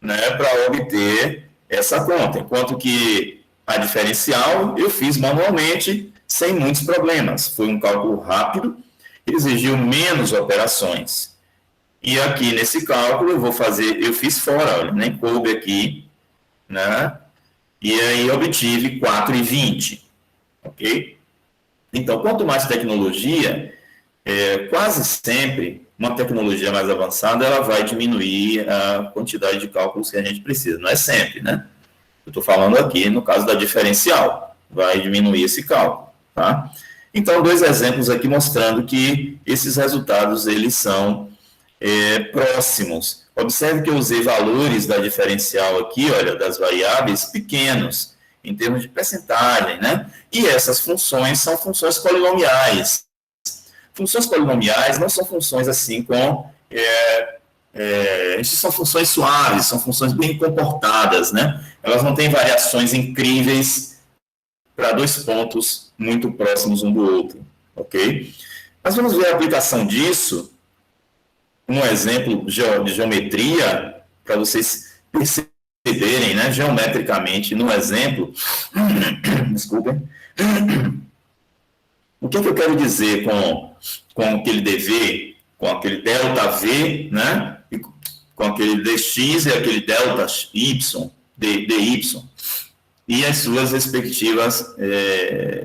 né, para obter essa conta. Enquanto que a diferencial eu fiz manualmente, sem muitos problemas. Foi um cálculo rápido, exigiu menos operações. E aqui nesse cálculo eu fiz fora, olha, nem coube aqui, né? E aí obtive 4,20, ok? Então, quanto mais tecnologia, quase sempre, uma tecnologia mais avançada, ela vai diminuir a quantidade de cálculos que a gente precisa. Não é sempre, né? Eu estou falando aqui no caso da diferencial, vai diminuir esse cálculo, tá? Então, 2 exemplos aqui mostrando que esses resultados, eles são próximos. Observe que eu usei valores da diferencial aqui, olha, das variáveis pequenos, em termos de percentagem, né? E essas funções são funções polinomiais. Funções polinomiais não são funções assim com... são funções suaves, são funções bem comportadas, né? Elas não têm variações incríveis para 2 pontos muito próximos um do outro, ok? Mas vamos ver a aplicação disso, um exemplo de geometria, para vocês perceberem, né, geometricamente, no exemplo, desculpem, o que eu quero dizer com aquele dv, com aquele ΔV, né, com aquele dx e aquele ΔY, dy, e as suas respectivas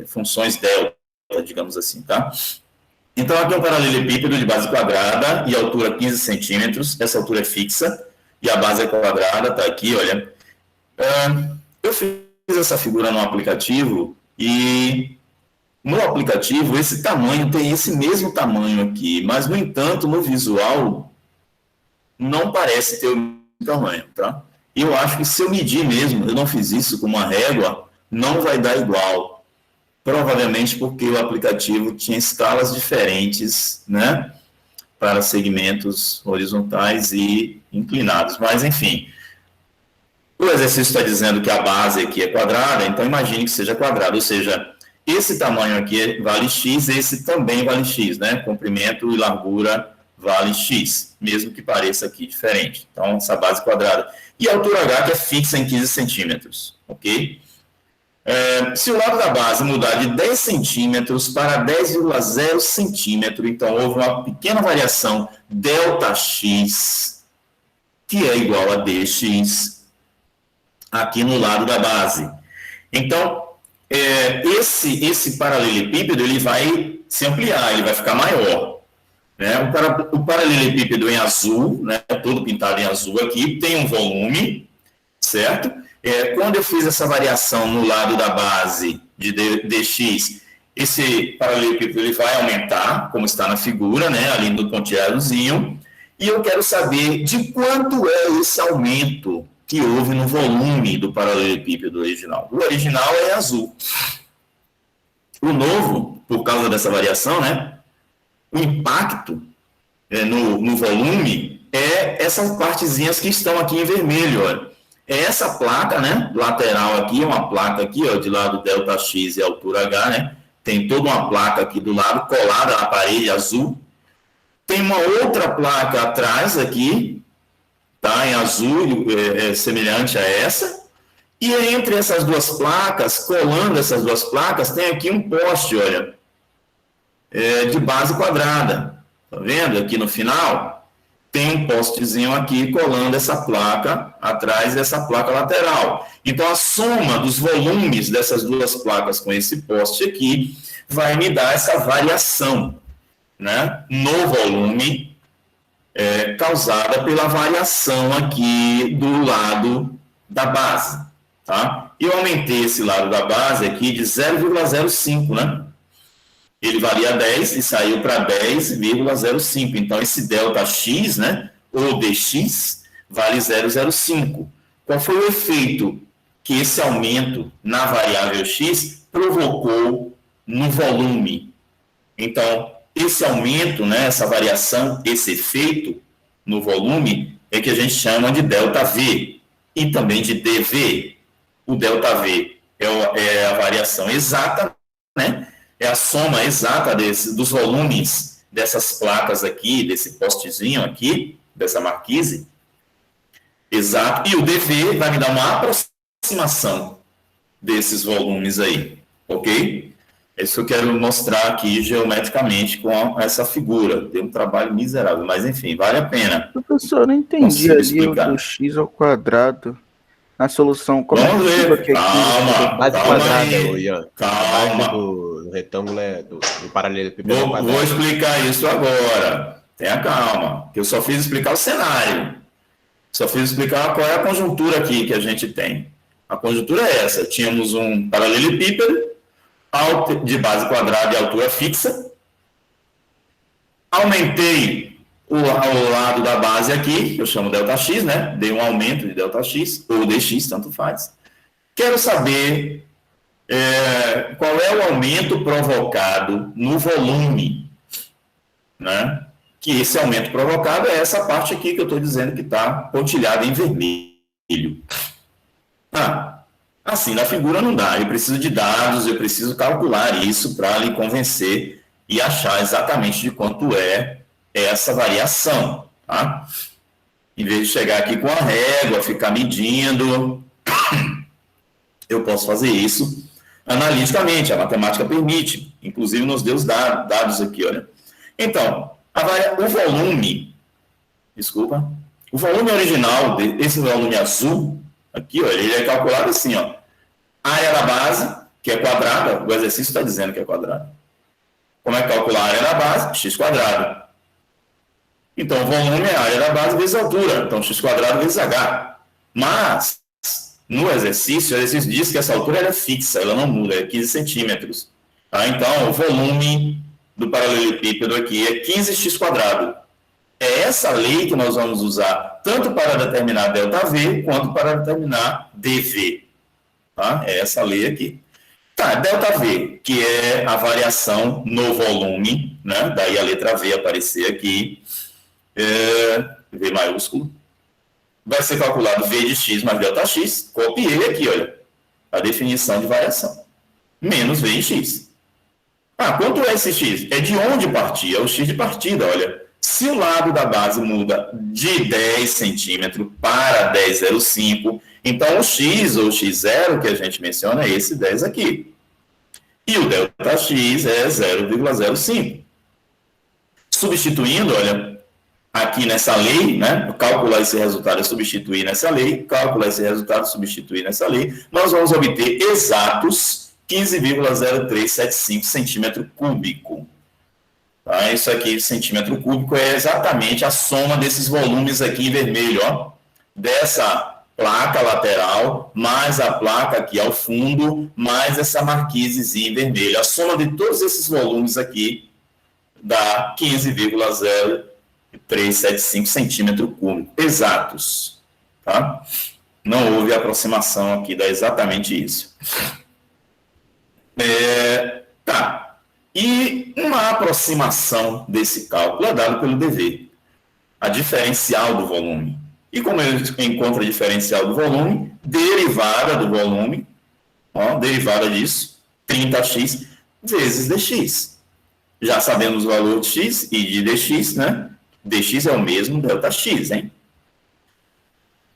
funções delta, digamos assim, tá? Então, aqui é um paralelepípedo de base quadrada e altura 15 centímetros, essa altura é fixa, e a base é quadrada, tá aqui, olha. Eu fiz essa figura no aplicativo, e no aplicativo esse tamanho tem esse mesmo tamanho aqui, mas, no entanto, no visual, não parece ter o mesmo tamanho, tá? E eu acho que se eu medir mesmo, eu não fiz isso com uma régua, não vai dar igual. Provavelmente porque o aplicativo tinha escalas diferentes, né, para segmentos horizontais e inclinados. Mas, enfim, o exercício está dizendo que a base aqui é quadrada, então imagine que seja quadrada, ou seja, esse tamanho aqui vale x, esse também vale x, né, comprimento e largura vale x, mesmo que pareça aqui diferente. Então, essa base quadrada. E a altura h, que é fixa em 15 centímetros, ok? Se o lado da base mudar de 10 centímetros para 10,0 centímetro, então houve uma pequena variação ΔX, que é igual a dx, aqui no lado da base. Então, esse paralelepípedo ele vai se ampliar, ele vai ficar maior. Né? O paralelepípedo em azul, né, todo pintado em azul aqui, tem um volume, certo? Quando eu fiz essa variação no lado da base de dx, esse paralelepípedo ele vai aumentar, como está na figura, né, ali no pontilhadozinho, e eu quero saber de quanto é esse aumento que houve no volume do paralelepípedo original. O original é azul. O novo, por causa dessa variação, né, o impacto no volume é essas partezinhas que estão aqui em vermelho, olha. Essa placa, né, lateral aqui, uma placa aqui, ó, de lado ΔX e altura H, né, tem toda uma placa aqui do lado, colada na parede azul. Tem uma outra placa atrás aqui, tá, em azul, semelhante a essa. E entre essas duas placas, colando essas duas placas, tem aqui um poste, olha, de base quadrada. Tá vendo aqui no final? Tem um postezinho aqui colando essa placa atrás dessa placa lateral. Então, a soma dos volumes dessas duas placas com esse poste aqui vai me dar essa variação, né, no volume causada pela variação aqui do lado da base. Tá? Eu aumentei esse lado da base aqui de 0,05, né? Ele valia 10 e saiu para 10,05. Então, esse ΔX, né, ou dx, vale 0,05. Qual foi o efeito que esse aumento na variável x provocou no volume. Então, esse aumento, né, essa variação, esse efeito no volume é que a gente chama de ΔV e também de dV. O ΔV é a variação exata, né? É a soma exata dos volumes dessas placas aqui, desse postezinho aqui, dessa marquise. Exato. E o dV vai me dar uma aproximação desses volumes aí, ok? É isso que eu quero mostrar aqui geometricamente com essa figura. Deu um trabalho miserável, mas enfim, vale a pena. Professor, eu não entendi Consigo ali explicar. o do x ao quadrado na solução. Como Vamos é que ver. fica aqui? Base Calma quadrada, aí. Ian. A base Calma. do retângulo é do paralelepípedo é Vou quadrado. explicar isso agora. Tenha calma, que eu só fiz explicar o cenário. Só fiz explicar qual é a conjuntura aqui que a gente tem. A conjuntura é essa. Tínhamos um paralelepípedo de base quadrada e altura fixa. Aumentei o lado da base aqui, que eu chamo ΔX, né? Dei um aumento de ΔX, ou dx, tanto faz. Quero saber qual é o aumento provocado no volume, né? Que esse aumento provocado é essa parte aqui que eu estou dizendo que está pontilhada em vermelho. Assim, na figura não dá. Eu preciso de dados, eu preciso calcular isso para lhe convencer e achar exatamente de quanto é essa variação, tá? Em vez de chegar aqui com a régua, ficar medindo, eu posso fazer isso analiticamente, a matemática permite, inclusive nos deu os dados aqui, olha. Então, o volume original, esse volume azul, aqui, olha, ele é calculado assim, ó, área da base, que é quadrada, o exercício está dizendo que é quadrada. Como é que calcular a área da base? X quadrado. Então, o volume é a área da base vezes a altura, então x quadrado vezes h. Mas, no exercício, o exercício diz que essa altura é fixa, ela não muda, é 15 centímetros. Tá? Então, o volume do paralelepípedo aqui é 15x quadrado. É essa lei que nós vamos usar tanto para determinar ΔV quanto para determinar dV. Tá? É essa lei aqui. Tá, ΔV, que é a variação no volume, né? Daí a letra V aparecer aqui, V maiúsculo, vai ser calculado V de x mais ΔX, copiei aqui, olha, a definição de variação, menos V em x. Quanto é esse x? É de onde partia? É o x de partida, olha. Se o lado da base muda de 10 centímetros para 10,05, então o x ou x0 que a gente menciona é esse 10 aqui. E o ΔX é 0,05. Substituindo, olha, aqui nessa lei, né, calcular esse resultado é substituir nessa lei, calcular esse resultado é substituir nessa lei, nós vamos obter exatos 15,0375 centímetro cúbico. Tá? Isso aqui, centímetro cúbico, é exatamente a soma desses volumes aqui em vermelho, ó, dessa placa lateral, mais a placa aqui ao fundo, mais essa marquisezinha em vermelho. A soma de todos esses volumes aqui dá 15,0375 centímetro cúbico, exatos. Tá? Não houve aproximação aqui, dá exatamente isso. E uma aproximação desse cálculo é dado pelo dV, a diferencial do volume. E como eu encontro a diferencial do volume, derivada do volume, derivada disso, 30x vezes dx. Já sabemos o valor de x e de dx, né? Dx é o mesmo ΔX, hein?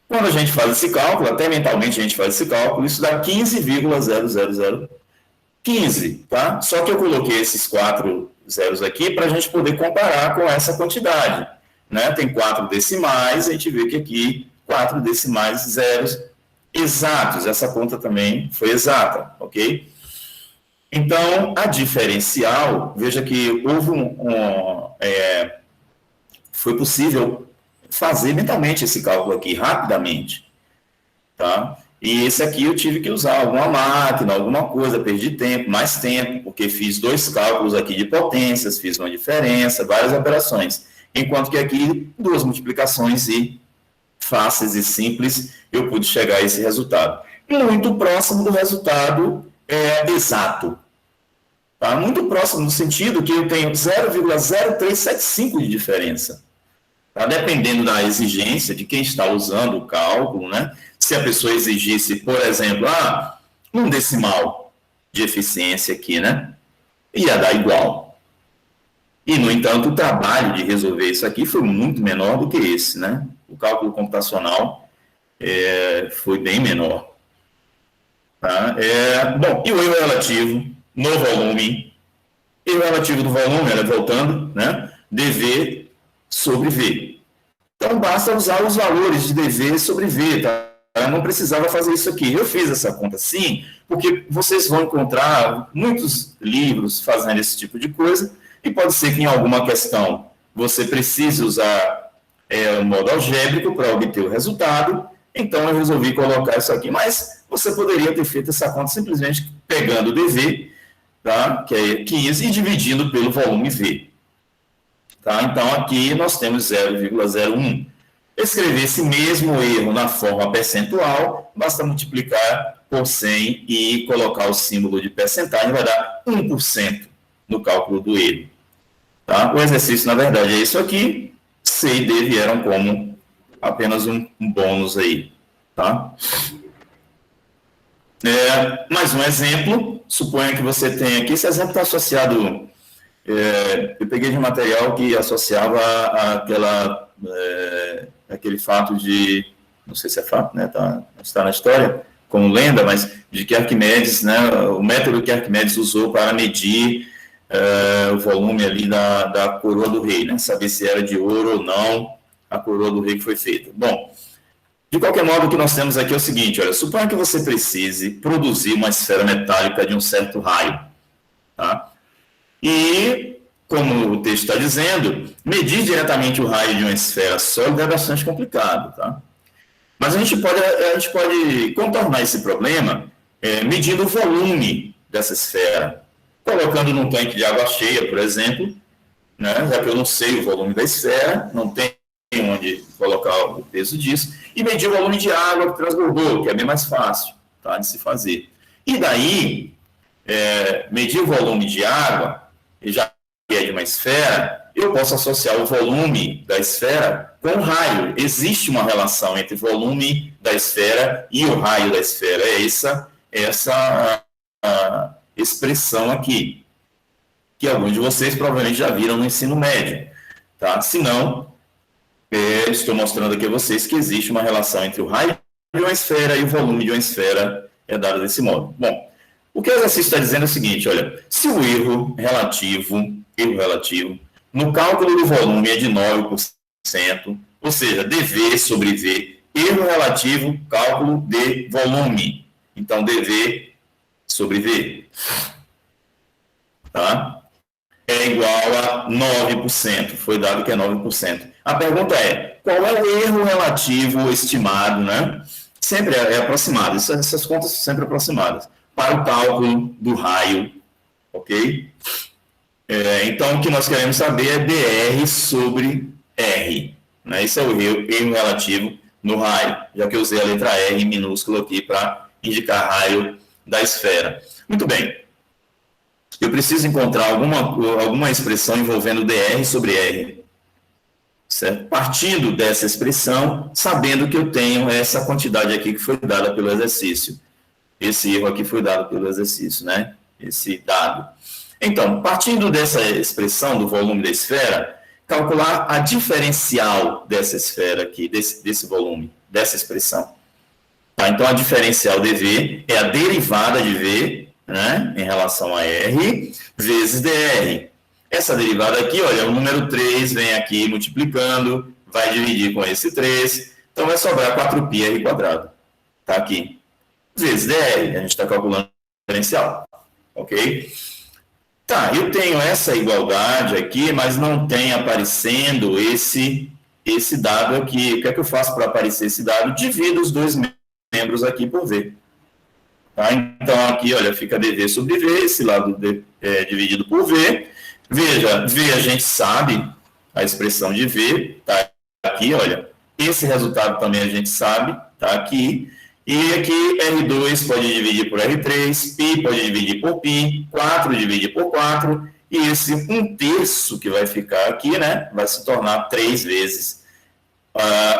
Quando a gente faz esse cálculo, até mentalmente a gente faz esse cálculo, isso dá 15,00015, tá? Só que eu coloquei esses 4 zeros aqui para a gente poder comparar com essa quantidade, né? Tem 4 decimais, a gente vê que aqui 4 decimais zeros exatos. Essa conta também foi exata, ok? Então, a diferencial, veja que houve foi possível fazer mentalmente esse cálculo aqui, rapidamente, tá? E esse aqui eu tive que usar alguma máquina, alguma coisa, perdi tempo, mais tempo, porque fiz 2 cálculos aqui de potências, fiz uma diferença, várias operações. Enquanto que aqui, 2 multiplicações e fáceis e simples, eu pude chegar a esse resultado. muito próximo do resultado exato. Tá? Muito próximo no sentido que eu tenho 0,0375 de diferença. Tá? Dependendo da exigência de quem está usando o cálculo, né? Se a pessoa exigisse, por exemplo, um decimal de eficiência aqui, né? Ia dar igual. E, no entanto, o trabalho de resolver isso aqui foi muito menor do que esse, né? O cálculo computacional foi bem menor. Tá? Bom, e o erro relativo no volume? Erro relativo do volume, voltando, né? dV sobre V. Então, basta usar os valores de dV sobre V, tá? Eu não precisava fazer isso aqui. Eu fiz essa conta sim, porque vocês vão encontrar muitos livros fazendo esse tipo de coisa, e pode ser que em alguma questão você precise usar o modo algébrico para obter o resultado, então eu resolvi colocar isso aqui. Mas você poderia ter feito essa conta simplesmente pegando o dV, tá? Que é 15, e dividindo pelo volume V. Tá? Então, aqui nós temos 0,01. Escrever esse mesmo erro na forma percentual, basta multiplicar por 100 e colocar o símbolo de percentagem, vai dar 1% no cálculo do erro. Tá? O exercício, na verdade, é isso aqui. C e D vieram como apenas um bônus aí. Tá? Mais um exemplo. Suponha que você tem aqui, esse exemplo está associado... eu peguei de um material que associava aquele fato de, não sei se é fato, né, está na história, como lenda, mas de que Arquimedes, né, o método que Arquimedes usou para medir o volume ali da coroa do rei, né, saber se era de ouro ou não a coroa do rei que foi feita. Bom, de qualquer modo, o que nós temos aqui é o seguinte, olha, suponha que você precise produzir uma esfera metálica de um certo raio, tá? E, como o texto está dizendo, medir diretamente o raio de uma esfera sólida é bastante complicado, tá? Mas a gente pode contornar esse problema medindo o volume dessa esfera, colocando num tanque de água cheia, por exemplo, né? Já que eu não sei o volume da esfera, não tenho onde colocar o peso disso, e medir o volume de água que transbordou, que é bem mais fácil, tá, de se fazer. E daí, medir o volume de água, já que é de uma esfera, eu posso associar o volume da esfera com o raio. Existe uma relação entre o volume da esfera e o raio da esfera. É essa expressão aqui, que alguns de vocês provavelmente já viram no ensino médio. Tá? Se não, estou mostrando aqui a vocês que existe uma relação entre o raio de uma esfera e o volume de uma esfera dado desse modo. Bom, o que o exercício está dizendo é o seguinte, olha, se o erro relativo, no cálculo do volume é de 9%, ou seja, dV sobre V, erro relativo, cálculo de volume. Então, dV sobre V, tá? É igual a 9%, foi dado que é 9%. A pergunta é, qual é o erro relativo estimado, né? Sempre é aproximado, essas contas são sempre aproximadas, para o cálculo do raio, ok? Então, o que nós queremos saber é dr sobre R, né? Esse é o erro relativo no raio, já que eu usei a letra R minúscula aqui para indicar raio da esfera. Muito bem. Eu preciso encontrar alguma expressão envolvendo dr sobre R, certo? Partindo dessa expressão, sabendo que eu tenho essa quantidade aqui que foi dada pelo exercício. Esse erro aqui foi dado pelo exercício, né? Esse dado. Então, partindo dessa expressão do volume da esfera, calcular a diferencial dessa esfera aqui, desse volume, dessa expressão. Tá? Então, a diferencial de V é a derivada de V, né, em relação a R, vezes dr. Essa derivada aqui, olha, o número 3 vem aqui multiplicando, vai dividir com esse 3, então vai sobrar 4πr². Tá aqui. Vezes dr, a gente está calculando a diferencial, ok? Tá, eu tenho essa igualdade aqui, mas não tem aparecendo esse dado aqui. O que é que eu faço para aparecer esse dado? Divido os dois membros aqui por V. Tá? Então, aqui, olha, fica dV sobre V, esse lado dividido por V. Veja, V a gente sabe, a expressão de V, tá aqui, olha. Esse resultado também a gente sabe, tá aqui. E aqui R2 pode dividir por R3, π pode dividir por π, 4 dividir por 4, e esse 1/3 que vai ficar aqui, né, vai se tornar 3 vezes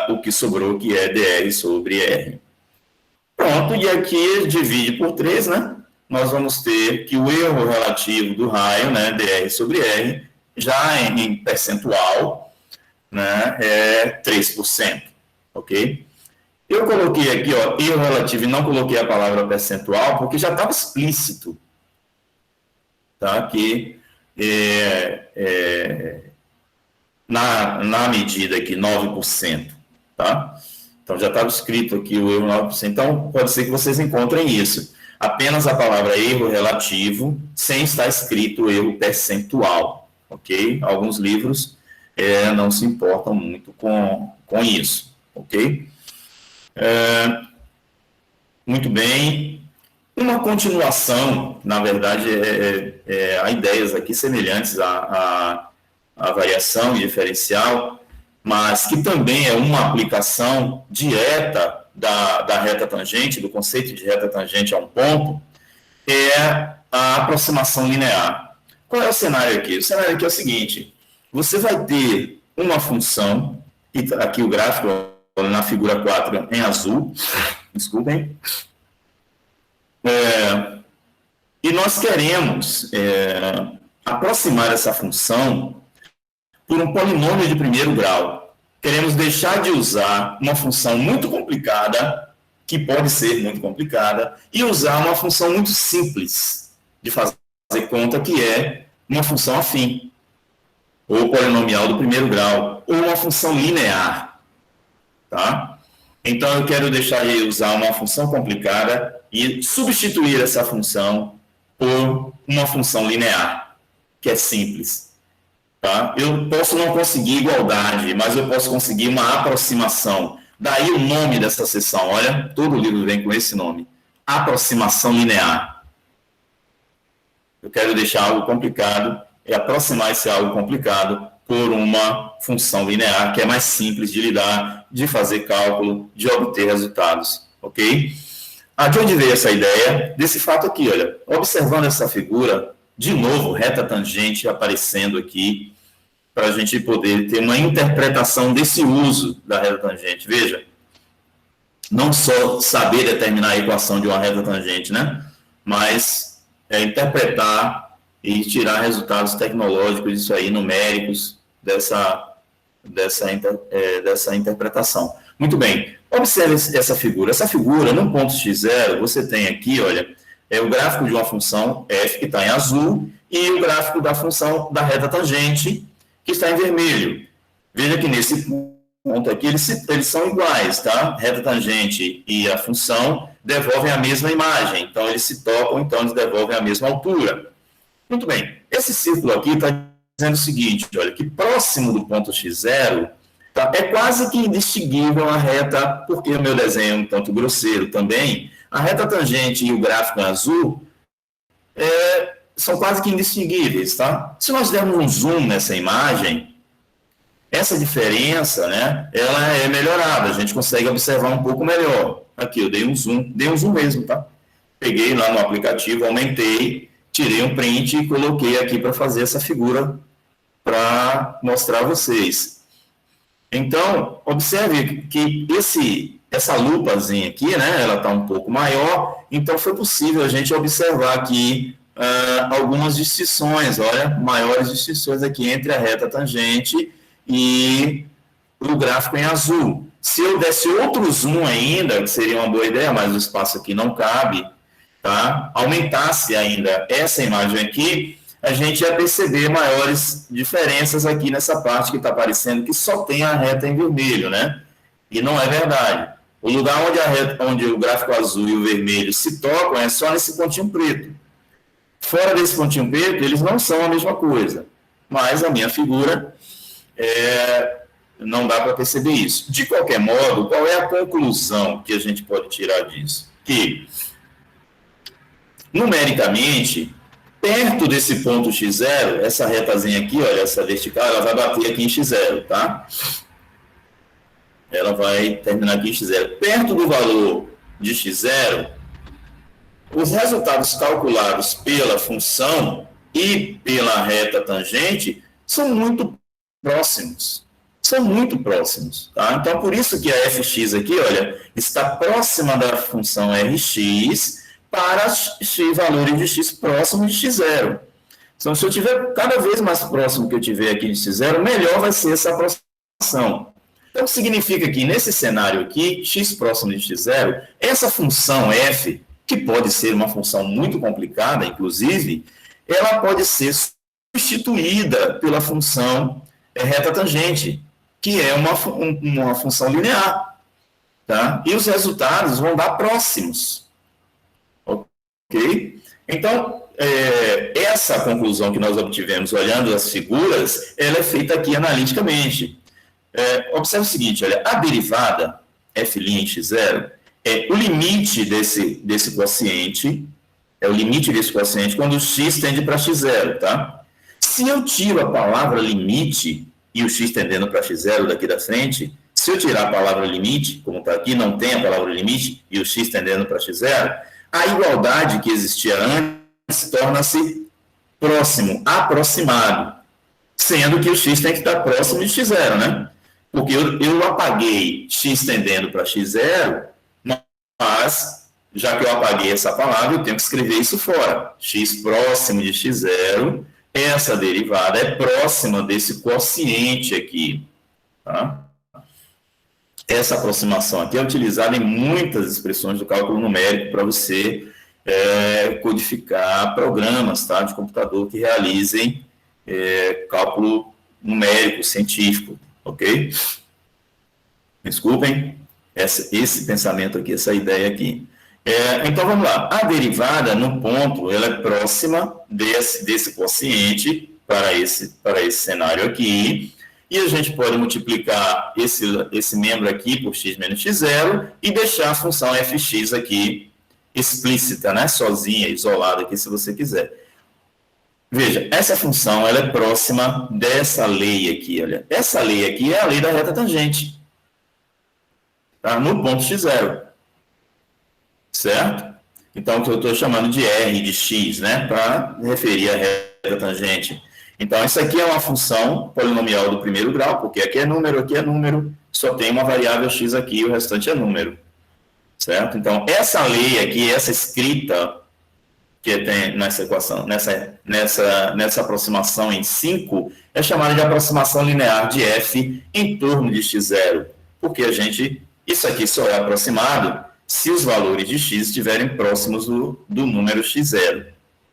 o que sobrou, que é dr sobre R. Pronto, e aqui divide por 3, né, nós vamos ter que o erro relativo do raio, né, dr sobre R, já em percentual, né, é 3%, ok? Eu coloquei aqui, ó, erro relativo, e não coloquei a palavra percentual, porque já estava explícito, tá? Que na medida aqui, 9%, tá? Então, já estava escrito aqui o erro 9%, então pode ser que vocês encontrem isso. Apenas a palavra erro relativo, sem estar escrito erro percentual, ok? Alguns livros não se importam muito com isso, ok? Muito bem. Uma continuação, na verdade, há ideias aqui semelhantes à variação e diferencial, mas que também é uma aplicação direta da reta tangente, do conceito de reta tangente a um ponto, é a aproximação linear. Qual é o cenário aqui? O cenário aqui é o seguinte: você vai ter uma função, e aqui o gráfico na figura 4 em azul, desculpem, e nós queremos aproximar essa função por um polinômio de primeiro grau. Queremos deixar de usar uma função muito complicada, que pode ser muito complicada, e usar uma função muito simples de fazer conta, que é uma função afim, ou polinomial do primeiro grau, ou uma função linear. Tá? Então, eu quero deixar de usar uma função complicada e substituir essa função por uma função linear, que é simples. Tá? Eu posso não conseguir igualdade, mas eu posso conseguir uma aproximação. Daí o nome dessa seção, olha, todo o livro vem com esse nome: aproximação linear. Eu quero deixar algo complicado e aproximar esse algo complicado por uma função linear, que é mais simples de lidar, de fazer cálculo, de obter resultados, ok? De onde veio essa ideia? Desse fato aqui, olha, observando essa figura, de novo, reta tangente aparecendo aqui, para a gente poder ter uma interpretação desse uso da reta tangente. Veja, não só saber determinar a equação de uma reta tangente, né? Mas interpretar e tirar resultados tecnológicos, isso aí, numéricos, dessa interpretação. Muito bem, observe essa figura. Essa figura, num ponto x0, você tem aqui, olha, o gráfico de uma função f, que está em azul, e o gráfico da função da reta tangente, que está em vermelho. Veja que nesse ponto aqui, eles são iguais, tá? Reta tangente e a função devolvem a mesma imagem, então eles se tocam, então eles devolvem a mesma altura. Muito bem, esse círculo aqui está dizendo o seguinte, olha, que próximo do ponto x0, tá, é quase que indistinguível a reta, porque o meu desenho é um tanto grosseiro também, a reta tangente e o gráfico em azul são quase que indistinguíveis, tá? Se nós dermos um zoom nessa imagem, essa diferença, né, ela é melhorada, a gente consegue observar um pouco melhor. Aqui, eu dei um zoom mesmo, tá? Peguei lá no aplicativo, aumentei, tirei um print e coloquei aqui para fazer essa figura para mostrar a vocês. Então, observe que essa lupazinha aqui, né, ela está um pouco maior, então foi possível a gente observar aqui algumas distinções, olha, maiores distinções aqui entre a reta tangente e o gráfico em azul. Se eu desse outro zoom ainda, que seria uma boa ideia, mas o espaço aqui não cabe, tá? Aumentasse ainda essa imagem aqui, a gente ia perceber maiores diferenças aqui nessa parte que está aparecendo, que só tem a reta em vermelho, né? E não é verdade. O lugar onde o gráfico azul e o vermelho se tocam é só nesse pontinho preto. Fora desse pontinho preto, eles não são a mesma coisa. Mas a minha figura não dá para perceber isso. De qualquer modo, qual é a conclusão que a gente pode tirar disso? Que, numericamente, perto desse ponto x0, essa retazinha aqui, olha, essa vertical, ela vai bater aqui em x0, tá? Ela vai terminar aqui em x0. Perto do valor de x0, os resultados calculados pela função e pela reta tangente são muito próximos. São muito próximos. Tá? Então, por isso que a fx aqui, olha, está próxima da função Rx para valores de x próximo de x0. Então, se eu tiver cada vez mais próximo que eu tiver aqui de x0, melhor vai ser essa aproximação. Então, significa que nesse cenário aqui, x próximo de x0, essa função f, que pode ser uma função muito complicada, inclusive, ela pode ser substituída pela função reta tangente, que é uma função linear. Tá? E os resultados vão dar próximos. Ok? Então, essa conclusão que nós obtivemos olhando as figuras, ela é feita aqui analiticamente. Observe o seguinte, olha, a derivada f' em x0 é o limite desse quociente, quando o x tende para x0, tá? Se eu tiro a palavra limite e o x tendendo para x0 daqui da frente, se eu tirar a palavra limite, como está aqui, não tem a palavra limite e o x tendendo para x0, a igualdade que existia antes torna-se próximo, aproximado, sendo que o x tem que estar próximo de x0, né? Porque eu apaguei x tendendo para x0, mas, já que eu apaguei essa palavra, eu tenho que escrever isso fora. X próximo de x0, essa derivada é próxima desse quociente aqui. Tá? Essa aproximação aqui é utilizada em muitas expressões do cálculo numérico para você codificar programas, tá, de computador que realizem cálculo numérico, científico, ok? Desculpem esse pensamento aqui, essa ideia aqui. Então, vamos lá. A derivada, no ponto, ela é próxima desse quociente para esse cenário aqui, e a gente pode multiplicar esse membro aqui por x menos x0 e deixar a função fx aqui explícita, né? Sozinha, isolada aqui, se você quiser. Veja, essa função ela é próxima dessa lei aqui, olha. Essa lei aqui é a lei da reta tangente. Tá? No ponto x0. Certo? Então, o que eu estou chamando de R de x, né? Para referir a reta tangente. Então, isso aqui é uma função polinomial do primeiro grau, porque aqui é número, só tem uma variável x aqui e o restante é número. Certo? Então, essa lei aqui, essa escrita que tem nessa equação, nessa aproximação em 5, é chamada de aproximação linear de f em torno de x0, porque isso aqui só é aproximado se os valores de x estiverem próximos do número x0,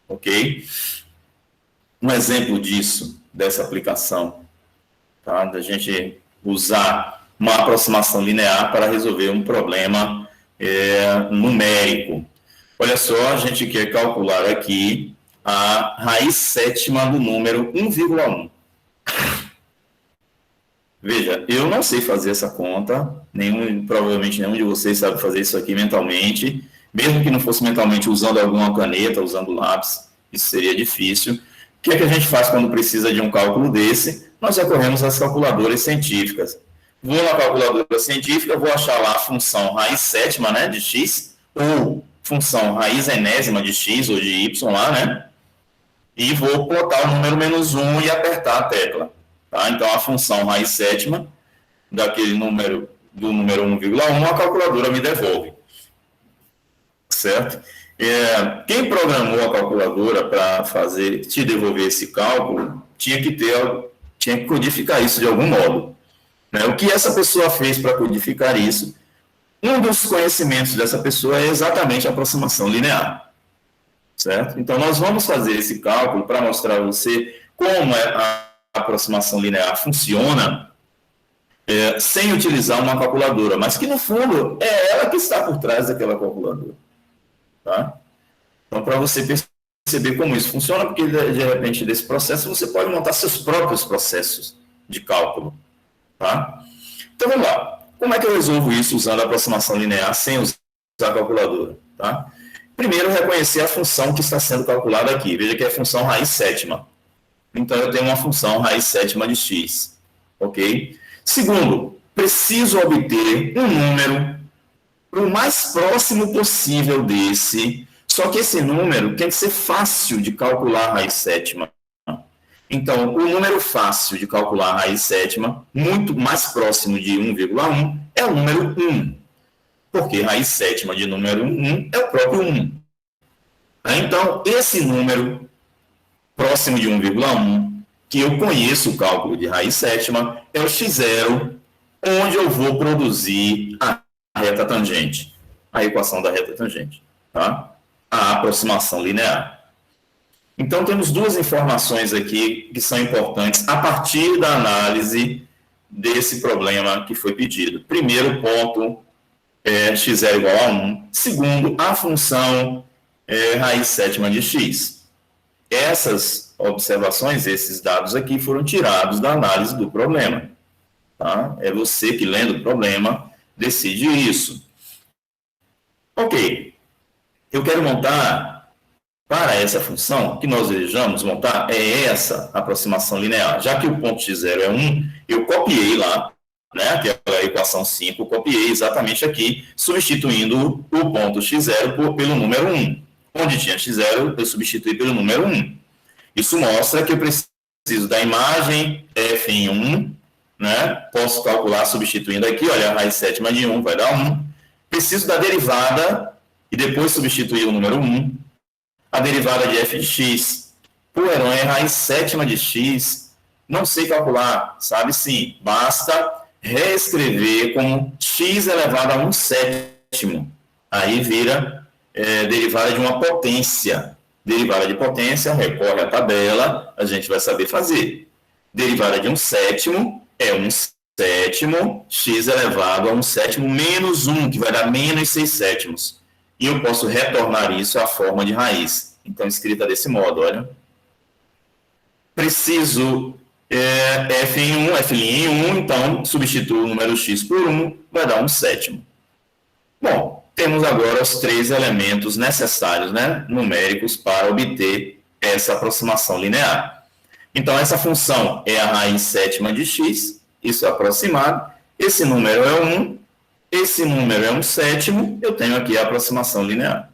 ok? Um exemplo dessa aplicação, tá? Da gente usar uma aproximação linear para resolver um problema numérico. Olha só, a gente quer calcular aqui a raiz sétima do número 1,1. Veja, eu não sei fazer essa conta, provavelmente nenhum de vocês sabe fazer isso aqui mentalmente, mesmo que não fosse mentalmente usando alguma caneta, usando lápis, isso seria difícil. O que é que a gente faz quando precisa de um cálculo desse? Nós recorremos às calculadoras científicas. Vou na calculadora científica, vou achar lá a função raiz sétima, né, de x, ou função raiz enésima de x ou de y lá, né, e vou plotar o número -1 e apertar a tecla. Tá? Então, a função raiz sétima daquele número, do número 1,1, a calculadora me devolve. Certo? Quem programou a calculadora para te devolver esse cálculo, tinha que codificar isso de algum modo. Né? O que essa pessoa fez para codificar isso? Um dos conhecimentos dessa pessoa é exatamente a aproximação linear. Certo? Então, nós vamos fazer esse cálculo para mostrar a você como a aproximação linear funciona sem utilizar uma calculadora, mas que, no fundo, é ela que está por trás daquela calculadora. Tá? Então, para você perceber como isso funciona, porque, de repente, desse processo, você pode montar seus próprios processos de cálculo. Tá? Então, vamos lá. Como é que eu resolvo isso usando a aproximação linear sem usar a calculadora? Tá? Primeiro, reconhecer a função que está sendo calculada aqui. Veja que é a função raiz sétima. Então, eu tenho uma função raiz sétima de x. Ok? Segundo, preciso obter um número para o mais próximo possível desse, só que esse número tem que ser fácil de calcular a raiz sétima. Então, o número fácil de calcular a raiz sétima, muito mais próximo de 1,1, é o número 1. Porque raiz sétima de número 1 é o próprio 1. Então, esse número próximo de 1,1, que eu conheço o cálculo de raiz sétima, é o x0, onde eu vou produzir a reta tangente, a equação da reta tangente, tá? A aproximação linear. Então, temos duas informações aqui que são importantes a partir da análise desse problema que foi pedido. Primeiro ponto é x0 igual a 1. Segundo, a função raiz sétima de x. Essas observações, esses dados aqui foram tirados da análise do problema. Tá? É você que, lendo o problema, decide isso. Ok. Eu quero montar, para essa função, que nós desejamos montar, é essa aproximação linear. Já que o ponto x0 é 1, eu copiei lá, né, aquela equação 5, copiei exatamente aqui, substituindo o ponto x0 pelo número 1. Onde tinha x0, eu substituí pelo número 1. Isso mostra que eu preciso da imagem f em 1, né? Posso calcular substituindo aqui, olha, a raiz sétima de 1 vai dar 1. Preciso da derivada e depois substituir o número 1. A derivada de f de x. Pô, Heron, é raiz sétima de x. Não sei calcular, sabe sim. Basta reescrever como x elevado a 1/7. Aí vira derivada de uma potência. Derivada de potência, recorre à tabela, a gente vai saber fazer. Derivada de 1/7 é 1/7, x elevado a 1/7 menos 1, que vai dar menos 6/7. E eu posso retornar isso à forma de raiz. Então, escrita desse modo, olha. Preciso f em 1, f' em 1, então substituo o número x por 1, vai dar 1/7. Bom, temos agora os três elementos necessários, né, numéricos, para obter essa aproximação linear. Então, essa função é a raiz sétima de x, isso é aproximado. Esse número é 1, esse número é 1/7, eu tenho aqui a aproximação linear,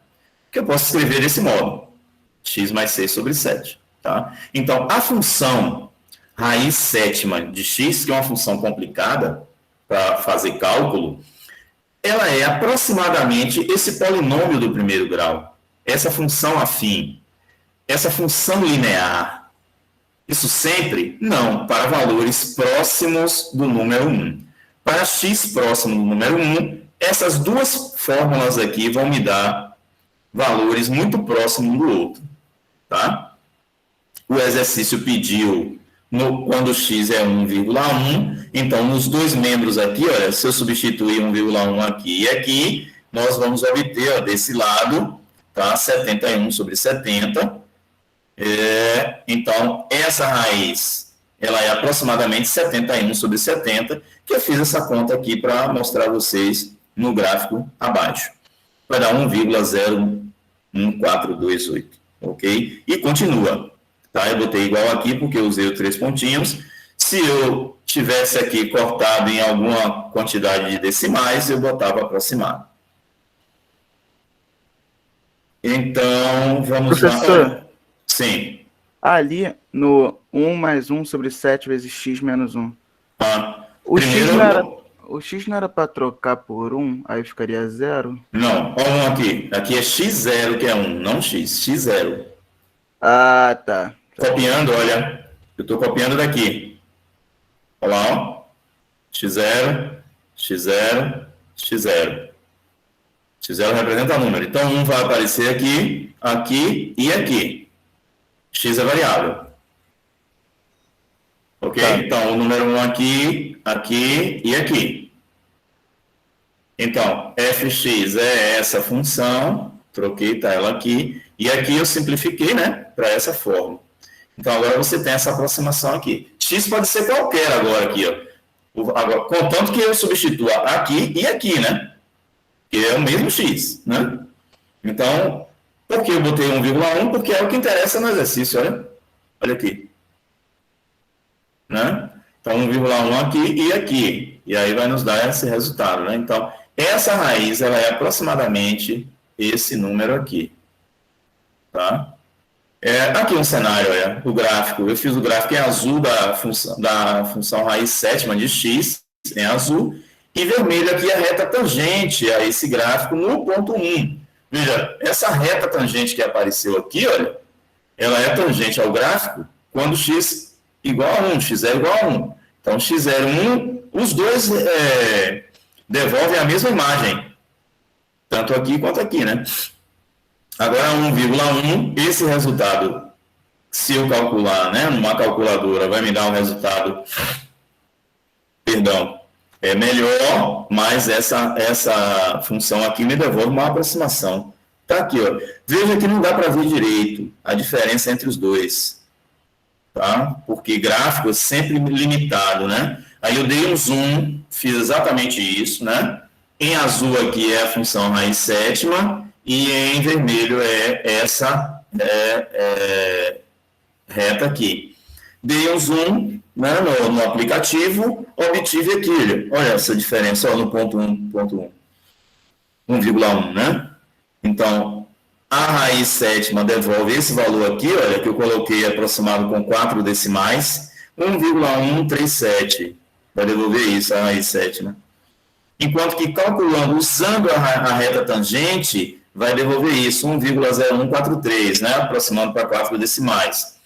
que eu posso escrever desse modo, x mais 6 sobre 7. Tá? Então, a função raiz sétima de x, que é uma função complicada para fazer cálculo, ela é aproximadamente esse polinômio do primeiro grau, essa função afim, essa função linear. Isso sempre? Não, para valores próximos do número 1. Para x próximo do número 1, essas duas fórmulas aqui vão me dar valores muito próximos um do outro. Tá? O exercício pediu quando x é 1,1, então nos dois membros aqui, olha, se eu substituir 1,1 aqui e aqui, nós vamos obter, ó, desse lado, tá, 71 sobre 70. Então, essa raiz, ela é aproximadamente 71 sobre 70, que eu fiz essa conta aqui para mostrar a vocês no gráfico abaixo. Vai dar 1,01428, ok? E continua. Tá, eu botei igual aqui porque eu usei os 3 pontinhos. Se eu tivesse aqui cortado em alguma quantidade de decimais, eu botava aproximado. Então, vamos Professor, lá. Sim. ali no 1 mais 1 sobre 7 vezes x menos 1. O x não era para trocar por 1, aí ficaria 0? Não, olha um aqui. Aqui é x0 que é 1, não x. x0. Ah, tá. Copiando, olha, eu estou copiando daqui. Olha lá, ó. x0, x0, x0. x0 representa número. Então, 1 vai aparecer aqui, aqui e aqui. X é variável. Ok? Tá. Então, o número 1 aqui, aqui e aqui. Então, fx é essa função. Troquei, tá ela aqui. E aqui eu simplifiquei, né, para essa forma. Então, agora você tem essa aproximação aqui. X pode ser qualquer agora aqui, ó. Agora, contanto que eu substitua aqui e aqui, né? Que é o mesmo X, né? Então, por que eu botei 1,1? Porque é o que interessa no exercício, olha. Olha aqui. Né? Então, 1,1 aqui e aqui. E aí vai nos dar esse resultado, né? Então, essa raiz ela é aproximadamente esse número aqui. Tá? Aqui um cenário, o gráfico. Eu fiz o gráfico em azul da função raiz sétima de x, em azul, e vermelho aqui a reta tangente a esse gráfico no ponto 1. Veja, essa reta tangente que apareceu aqui, olha, ela é tangente ao gráfico quando x igual a 1, x é igual a 1. Então, x é 1, os dois devolvem a mesma imagem, tanto aqui quanto aqui, né? Agora, 1,1, esse resultado, se eu calcular, né, numa calculadora, vai me dar um resultado, melhor, mas essa função aqui me devolve uma aproximação. Tá aqui, ó. Veja que não dá para ver direito a diferença entre os dois, tá? Porque gráfico é sempre limitado, né? Aí eu dei um zoom, fiz exatamente isso, né? Em azul aqui é a função raiz sétima, e em vermelho é essa reta aqui. Dei um zoom, né, no aplicativo, obtive aqui, olha essa diferença, ó, no ponto 1,1, né? Então, a raiz sétima devolve esse valor aqui, olha, que eu coloquei aproximado com 4 decimais, 1,137, vai devolver isso, a raiz sétima. Enquanto que calculando, usando a reta tangente, vai devolver isso, 1,0143, né, aproximando para 4 decimais.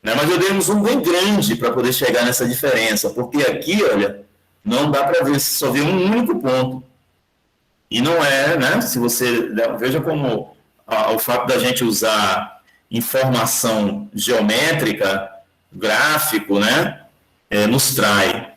Né, mas eu dei um zoom bem grande para poder chegar nessa diferença, porque aqui, olha, não dá para ver, só vê um único ponto. E não é, né, se você, veja como o fato da gente usar informação geométrica, gráfico, né, nos trai.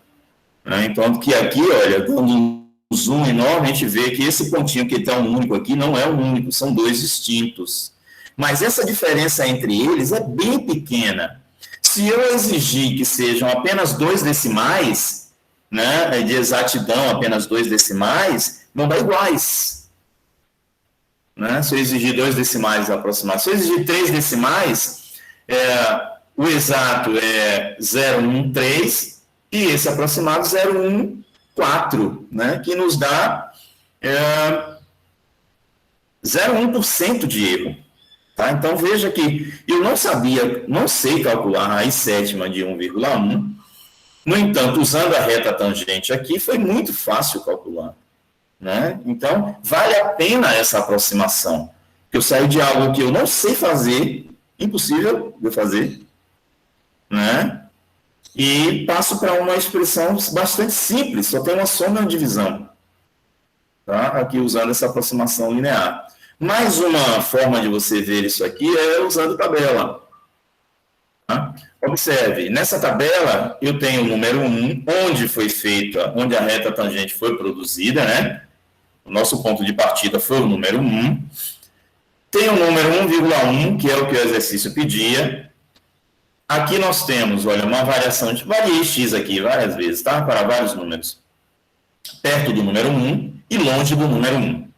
Né, então, que aqui, olha, dando um zoom enorme, a gente vê que esse pontinho que está um único aqui não é um único, são dois distintos. Mas essa diferença entre eles é bem pequena. Se eu exigir que sejam apenas 2 decimais, né, de exatidão apenas 2 decimais, não dá iguais. Né? Se eu exigir 2 decimais aproximados, se eu exigir 3 decimais, o exato é 0,13 e esse aproximado 0,14, né, que nos dá 0,1% de erro. Tá? Então, veja que eu não sei calcular a raiz sétima de 1,1. No entanto, usando a reta tangente aqui, foi muito fácil calcular. Né? Então, vale a pena essa aproximação. Eu saio de algo que eu não sei fazer, impossível de eu fazer, né? E passo para uma expressão bastante simples, só tem uma soma e uma divisão. Tá? Aqui usando essa aproximação linear. Mais uma forma de você ver isso aqui é usando tabela. Tá? Observe, nessa tabela eu tenho o número 1, onde a reta tangente foi produzida, né? O nosso ponto de partida foi o número 1. Tem o número 1,1, que é o que o exercício pedia. Aqui nós temos, olha, uma variação, variei x aqui várias vezes, tá? Para vários números. Perto do número 1 e longe do número 1.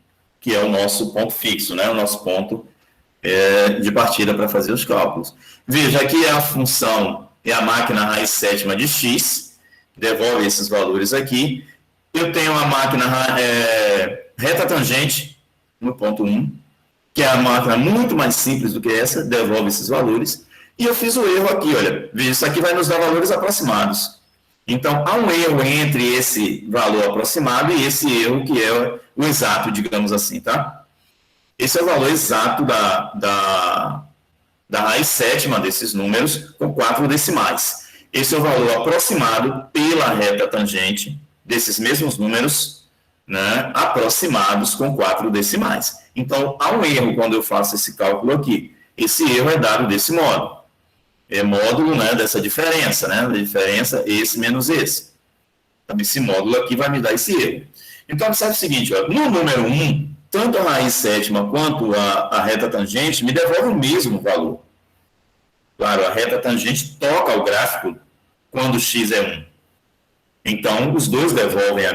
Que é o nosso ponto fixo, né? O nosso ponto de partida para fazer os cálculos. Veja, aqui é a função, a máquina raiz sétima de x, devolve esses valores aqui. Eu tenho a máquina reta tangente, no ponto 1, que é a máquina muito mais simples do que essa, devolve esses valores. E eu fiz o erro aqui, olha, veja, isso aqui vai nos dar valores aproximados. Então, há um erro entre esse valor aproximado e esse erro que é o exato, digamos assim, tá? Esse é o valor exato da raiz sétima desses números com 4 decimais. Esse é o valor aproximado pela reta tangente desses mesmos números, né, aproximados com 4 decimais. Então, há um erro quando eu faço esse cálculo aqui. Esse erro é dado desse modo. É módulo, né, dessa diferença, né? A diferença esse menos esse. Então, esse módulo aqui vai me dar esse erro. Então, observe o seguinte, ó, no número 1, tanto a raiz sétima quanto a reta tangente me devolvem o mesmo valor. Claro, a reta tangente toca o gráfico quando x é 1. Então, os dois devolvem o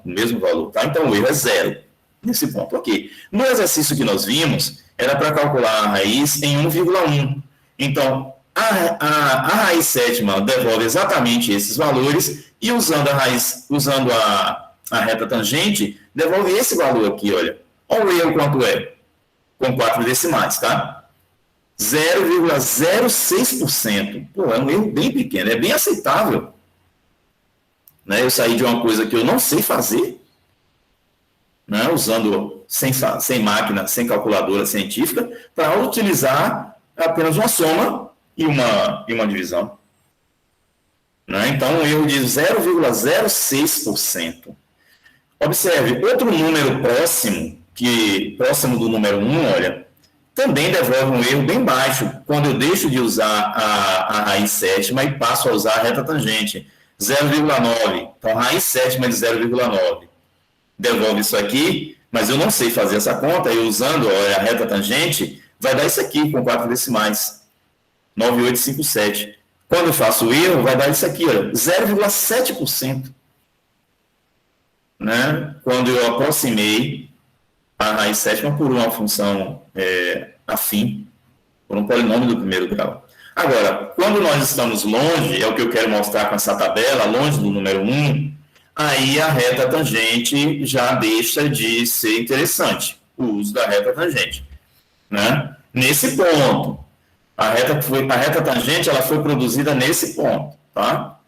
mesmo valor, tá? Então, o erro é 0 nesse ponto. Ok. No exercício que nós vimos, era para calcular a raiz em 1,1. Então, a raiz sétima devolve exatamente esses valores e usando a reta tangente, devolve esse valor aqui, olha. Olha o erro quanto é, com 4 decimais, tá? 0,06%. Pô, é um erro bem pequeno, é bem aceitável. Né? Eu saí de uma coisa que eu não sei fazer, né? Usando sem máquina, sem calculadora científica, para utilizar apenas uma soma e uma divisão. Né? Então, um erro de 0,06%. Observe, outro número próximo do número 1, olha, também devolve um erro bem baixo, quando eu deixo de usar a raiz sétima e passo a usar a reta tangente, 0,9. Então, raiz sétima de 0,9. Devolve isso aqui, mas eu não sei fazer essa conta, e usando a reta tangente, vai dar isso aqui com 4 decimais, 9857. Quando eu faço o erro, vai dar isso aqui, 0,7%. Né? Quando eu aproximei a raiz sétima por uma função afim, por um polinômio do primeiro grau. Agora, quando nós estamos longe, é o que eu quero mostrar com essa tabela, longe do número 1, aí a reta tangente já deixa de ser interessante, o uso da reta tangente. Né? Nesse ponto, a reta tangente ela foi produzida nesse ponto. Tá?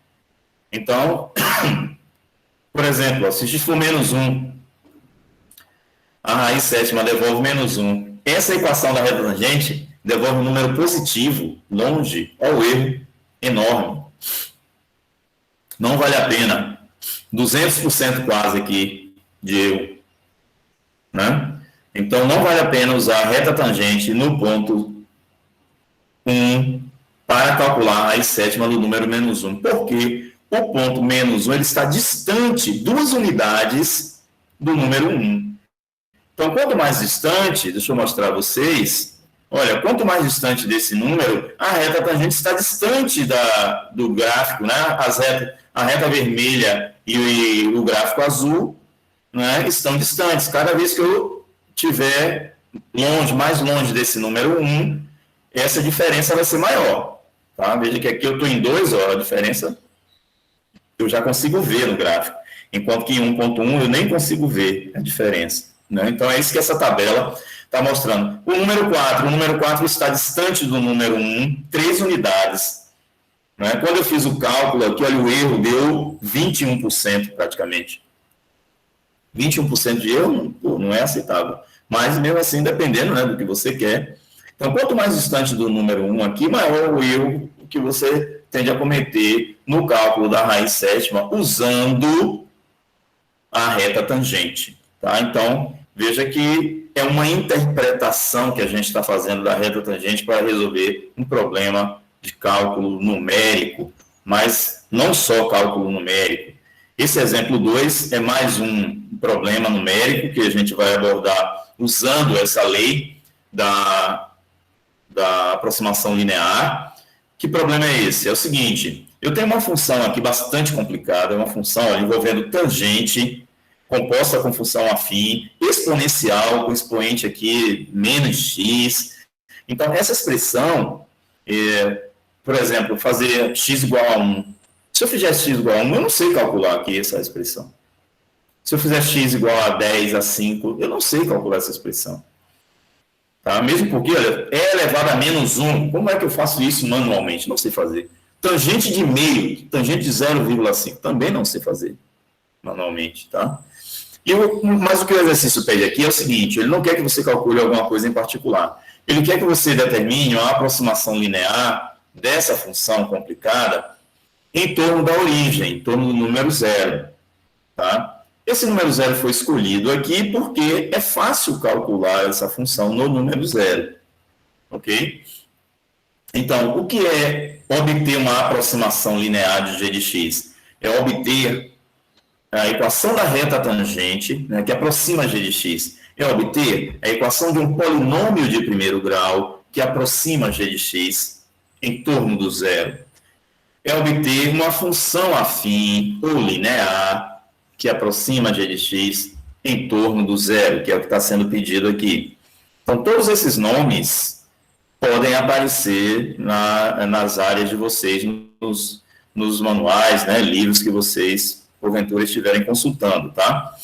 Então, por exemplo, se x for menos 1, a raiz sétima devolve menos 1. Essa equação da reta tangente devolve um número positivo, longe, ao erro enorme. Não vale a pena. 200% quase aqui de erro. Né? Então, não vale a pena usar a reta tangente no ponto 1 para calcular a raiz sétima do número menos 1. Por quê? O ponto menos 1 ele está distante 2 unidades do número 1. Então, quanto mais distante, deixa eu mostrar a vocês, olha, quanto mais distante desse número, a reta tangente está distante do gráfico, né? A reta vermelha e o gráfico azul, né, estão distantes. Cada vez que eu estiver mais longe desse número 1, essa diferença vai ser maior. Tá? Veja que aqui eu estou em 2, a diferença eu já consigo ver no gráfico, enquanto que em 1.1 eu nem consigo ver a diferença. Né? Então, é isso que essa tabela está mostrando. O número 4 está distante do número 1, 3 unidades. Né? Quando eu fiz o cálculo aqui, olha, o erro deu 21% praticamente. 21% de erro não é aceitável. Mas, mesmo assim, dependendo, né, do que você quer. Então, quanto mais distante do número 1 aqui, maior o erro que você tende a cometer no cálculo da raiz sétima usando a reta tangente. Tá? Então, veja que é uma interpretação que a gente está fazendo da reta tangente para resolver um problema de cálculo numérico, mas não só cálculo numérico. Esse exemplo 2 é mais um problema numérico que a gente vai abordar usando essa lei da aproximação linear. Que problema é esse? É o seguinte, eu tenho uma função aqui bastante complicada, uma função envolvendo tangente, composta com função afim, exponencial, com expoente aqui menos x. Então, essa expressão, por exemplo, fazer x igual a 1. Se eu fizer x igual a 1, eu não sei calcular aqui essa expressão. Se eu fizer x igual a 10, a 5, eu não sei calcular essa expressão. Tá? Mesmo porque, olha, é elevado a menos 1. Como é que eu faço isso manualmente? Não sei fazer. Tangente de meio, tangente de 0,5, também não sei fazer manualmente, tá? Mas o que o exercício pede aqui é o seguinte, ele não quer que você calcule alguma coisa em particular. Ele quer que você determine uma aproximação linear dessa função complicada em torno da origem, em torno do número 0. Tá? Esse número 0 foi escolhido aqui porque é fácil calcular essa função no número 0. Ok? Então, o que é obter uma aproximação linear de g de x? É obter a equação da reta tangente, né, que aproxima g de x, é obter a equação de um polinômio de primeiro grau que aproxima g de x em torno do 0. É obter uma função afim ou linear que aproxima g de x em torno do 0, que é o que está sendo pedido aqui. Então, todos esses nomes podem aparecer nas áreas de vocês, nos manuais, né, livros que vocês porventura estiverem consultando, tá?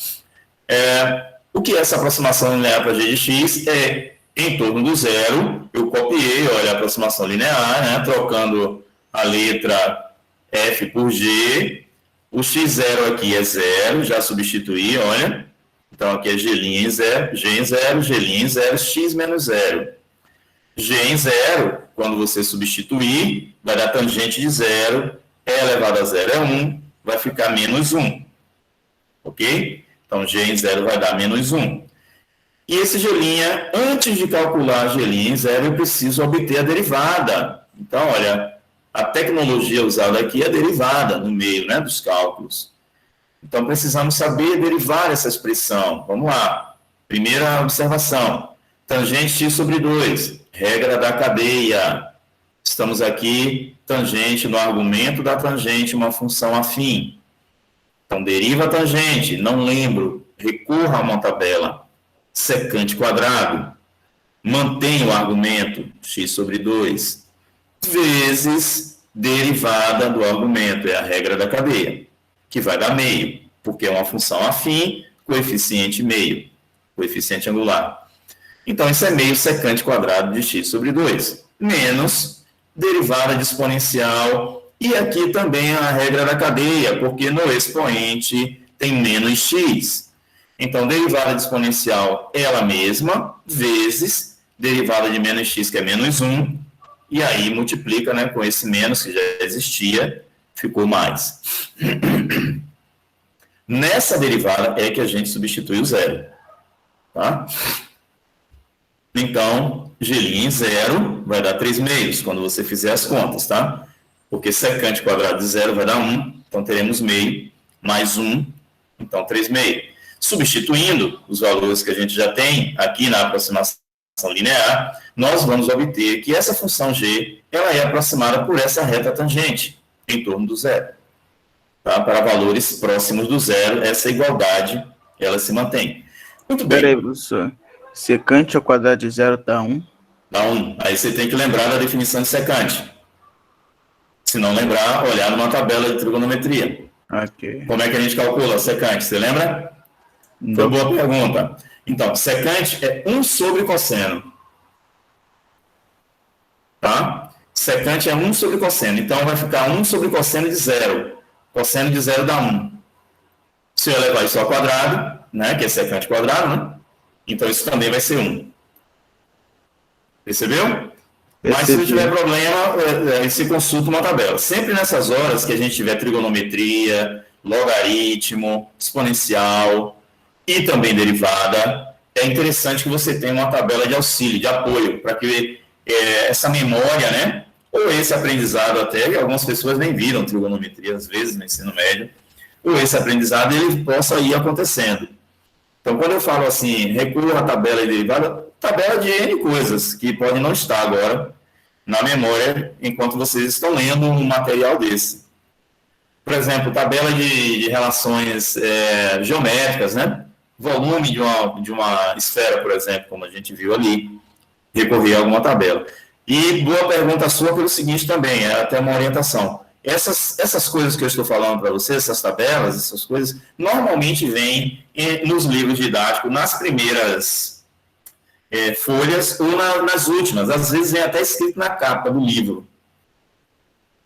O que é essa aproximação linear para g de x? É em torno do zero. Eu copiei, olha, a aproximação linear, né, trocando a letra f por g. O x0 aqui é zero, já substituí, olha. Então, aqui é g' em zero, g em zero, g' em zero, x menos zero. G em zero, quando você substituir, vai dar tangente de zero, e elevado a zero é 1, vai ficar menos 1. Ok? Então, g em zero vai dar menos 1. E esse g', antes de calcular g' em zero, eu preciso obter a derivada. Então, olha, a tecnologia usada aqui é a derivada no meio, né, dos cálculos. Então, precisamos saber derivar essa expressão. Vamos lá. Primeira observação. Tangente x sobre 2. Regra da cadeia. Estamos aqui, tangente no argumento da tangente, uma função afim. Então, deriva a tangente. Não lembro. Recorra a uma tabela. Secante quadrado. Mantenha o argumento, x sobre 2. Vezes derivada do argumento. É a regra da cadeia, que vai dar meio, porque é uma função afim, coeficiente meio, coeficiente angular. Então, isso é meio secante quadrado de x sobre 2, menos derivada de exponencial, e aqui também a regra da cadeia, porque no expoente tem menos x. Então, derivada de exponencial é ela mesma, vezes derivada de menos x, que é menos 1, e aí multiplica, né, com esse menos que já existia, ficou mais. Nessa derivada é que a gente substitui o zero. Tá? Então, g' em zero vai dar 3 meios, quando você fizer as contas, tá? Porque secante quadrado de zero vai dar 1, então teremos meio, mais 1, então 3 meios. Substituindo os valores que a gente já tem aqui na aproximação linear, nós vamos obter que essa função g, ela é aproximada por essa reta tangente, em torno do zero. Tá? Para valores próximos do zero, essa igualdade, ela se mantém. Muito bem. Peraí, professor. Secante ao quadrado de zero dá 1? Dá 1. Aí você tem que lembrar da definição de secante. Se não lembrar, olhar numa tabela de trigonometria. Ok. Como é que a gente calcula secante? Você lembra? Foi boa pergunta. Então, secante é 1 sobre cosseno. Tá? Secante é 1 sobre cosseno. Então, vai ficar 1 sobre cosseno de zero. Cosseno de zero dá 1. Se eu elevar isso ao quadrado, né, que é secante quadrado, né? Então, isso também vai ser 1. Percebeu? Mas se tiver problema, se consulta uma tabela. Sempre nessas horas que a gente tiver trigonometria, logaritmo, exponencial e também derivada, é interessante que você tenha uma tabela de auxílio, de apoio, para que essa memória, né, ou esse aprendizado até, que algumas pessoas nem viram trigonometria, às vezes, no ensino médio, ou esse aprendizado, ele possa ir acontecendo. Então, quando eu falo assim, recorra à tabela de derivada, tabela de N coisas, que podem não estar agora na memória, enquanto vocês estão lendo um material desse. Por exemplo, tabela de relações geométricas, né? Volume de uma esfera, por exemplo, como a gente viu ali, recorrer a alguma tabela. E boa pergunta sua pelo seguinte também, é até uma orientação. Essas coisas que eu estou falando para vocês, essas tabelas, essas coisas, normalmente vêm nos livros didáticos, nas primeiras folhas ou nas últimas. Às vezes vem até escrito na capa do livro.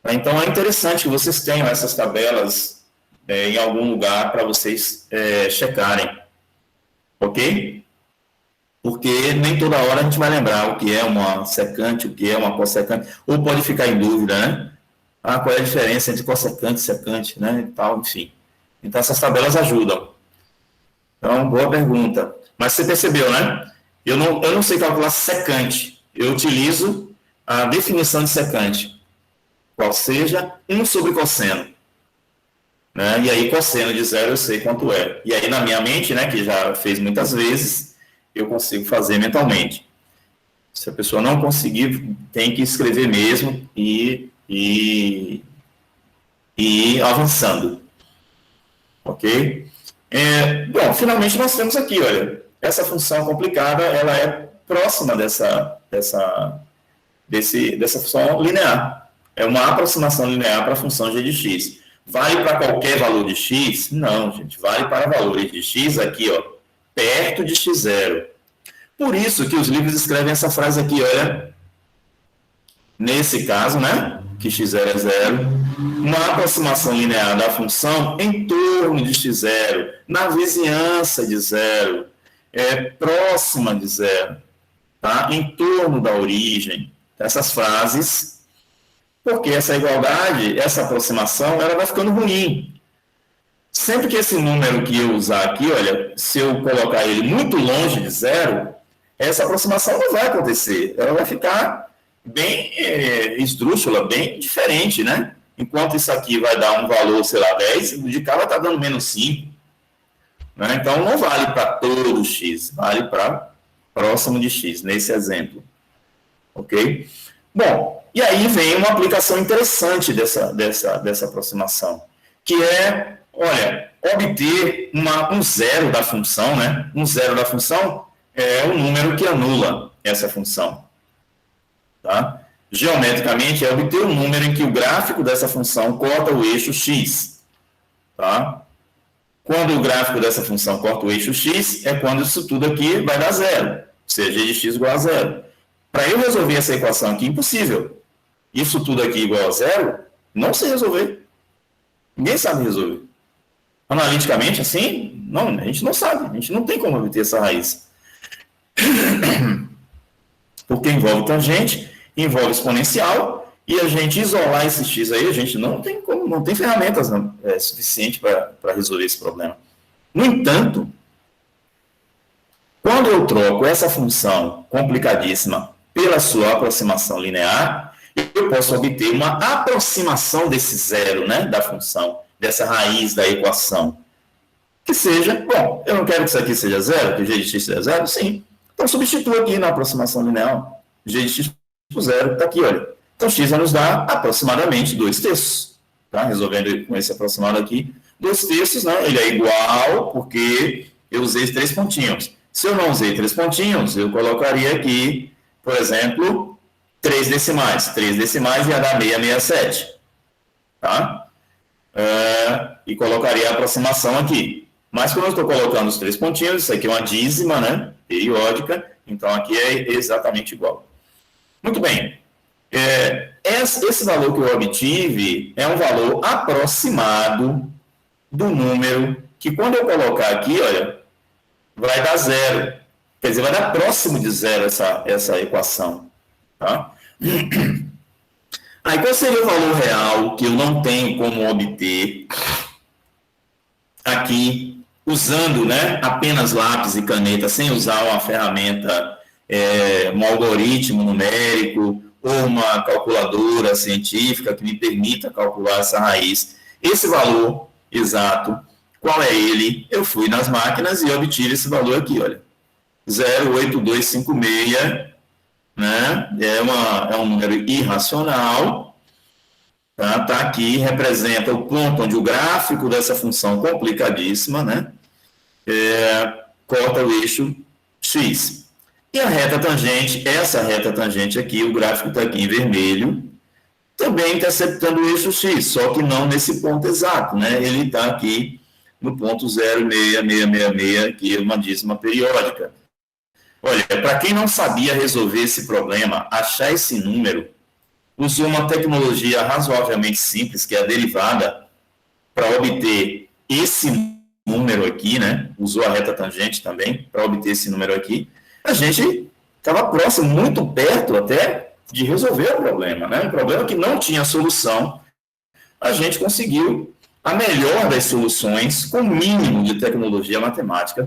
Então, é interessante que vocês tenham essas tabelas em algum lugar para vocês checarem. Ok? Porque nem toda hora a gente vai lembrar o que é uma secante, o que é uma cossecante, ou pode ficar em dúvida, né? Qual é a diferença entre cossecante e secante, né? E tal, enfim. Então, essas tabelas ajudam. Então, boa pergunta. Mas você percebeu, né? Eu não sei calcular secante. Eu utilizo a definição de secante, qual seja 1 sobre cosseno. Né? E aí, cosseno de zero eu sei quanto é. E aí, na minha mente, né, que já fez muitas vezes, eu consigo fazer mentalmente. Se a pessoa não conseguir, tem que escrever mesmo e avançando. Ok? Bom, finalmente nós temos aqui, olha, essa função complicada, ela é próxima dessa função linear. É uma aproximação linear para a função g de x. Vale para qualquer valor de x? Não, gente. Vale para valores de x aqui, ó. perto de x0. Por isso que os livros escrevem essa frase aqui, olha, nesse caso, né, que x0 é 0, uma aproximação linear da função em torno de x0, na vizinhança de 0, próxima de 0, tá? Em torno da origem. Essas frases, porque essa igualdade, essa aproximação, ela vai ficando ruim. Sempre que esse número que eu usar aqui, olha, se eu colocar ele muito longe de 0, essa aproximação não vai acontecer. Ela vai ficar bem esdrúxula, bem diferente, né? Enquanto isso aqui vai dar um valor, sei lá, 10, de cá vai estar dando menos 5. Né? Então, não vale para todo x, vale para próximo de x, nesse exemplo. Ok? Bom, e aí vem uma aplicação interessante dessa aproximação, que é, olha, obter um zero da função, né? Um zero da função é um número que anula essa função. Tá? Geometricamente, é obter um número em que o gráfico dessa função corta o eixo x. Tá? Quando o gráfico dessa função corta o eixo x, é quando isso tudo aqui vai dar zero, ou seja, g de x igual a zero. Para eu resolver essa equação aqui, impossível. Isso tudo aqui igual a zero, não sei resolver. Ninguém sabe resolver. Analiticamente, assim, não, a gente não sabe, a gente não tem como obter essa raiz. Porque envolve tangente, envolve exponencial, e a gente isolar esse x aí, a gente não tem como, não tem ferramentas suficientes para resolver esse problema. No entanto, quando eu troco essa função complicadíssima pela sua aproximação linear, eu posso obter uma aproximação desse zero, né, da função, dessa raiz da equação. Que seja, bom, eu não quero que isso aqui seja zero, que g de x seja zero, sim. Então, substitua aqui na aproximação linear. G de x por zero, está aqui, olha. Então, x vai nos dar aproximadamente 2/3. Tá? Resolvendo com esse aproximado aqui, 2/3, né? Ele é igual, porque eu usei 3 pontinhos. Se eu não usei 3 pontinhos, eu colocaria aqui, por exemplo, 3 decimais. 3 decimais ia dar 667. Tá? E colocaria a aproximação aqui. Mas quando eu estou colocando os 3 pontinhos, isso aqui é uma dízima, né? Periódica, então aqui é exatamente igual. Muito bem. Esse valor que eu obtive é um valor aproximado do número que, quando eu colocar aqui, olha, vai dar zero. Quer dizer, vai dar próximo de zero essa equação. Tá? Aí, qual seria o valor real que eu não tenho como obter aqui, usando, né, apenas lápis e caneta, sem usar uma ferramenta, um algoritmo numérico ou uma calculadora científica que me permita calcular essa raiz? Esse valor exato, qual é ele? Eu fui nas máquinas e obtive esse valor aqui, olha, 0,8256, né? É um número irracional, tá aqui, representa o ponto onde o gráfico dessa função complicadíssima, né, corta o eixo x. E a reta tangente, essa reta tangente aqui, o gráfico está aqui em vermelho, também interceptando o eixo x, só que não nesse ponto exato, né? Ele está aqui no ponto 0,6666, que é uma dízima periódica. Olha, para quem não sabia resolver esse problema, achar esse número, usou uma tecnologia razoavelmente simples, que é a derivada, para obter esse número aqui, né? Usou a reta tangente também para obter esse número aqui. A gente estava próximo, muito perto até, de resolver o problema, né? Um problema que não tinha solução. A gente conseguiu a melhor das soluções com o mínimo de tecnologia matemática,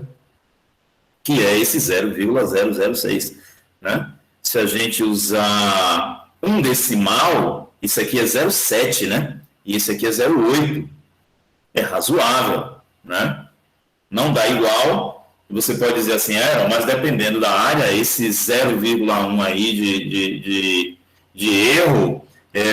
que é esse 0,006, né? Se a gente usar um decimal, isso aqui é 0,7, né? E isso aqui é 0,8. É razoável, né? Não dá igual. Você pode dizer assim, mas dependendo da área, esse 0,1 aí de erro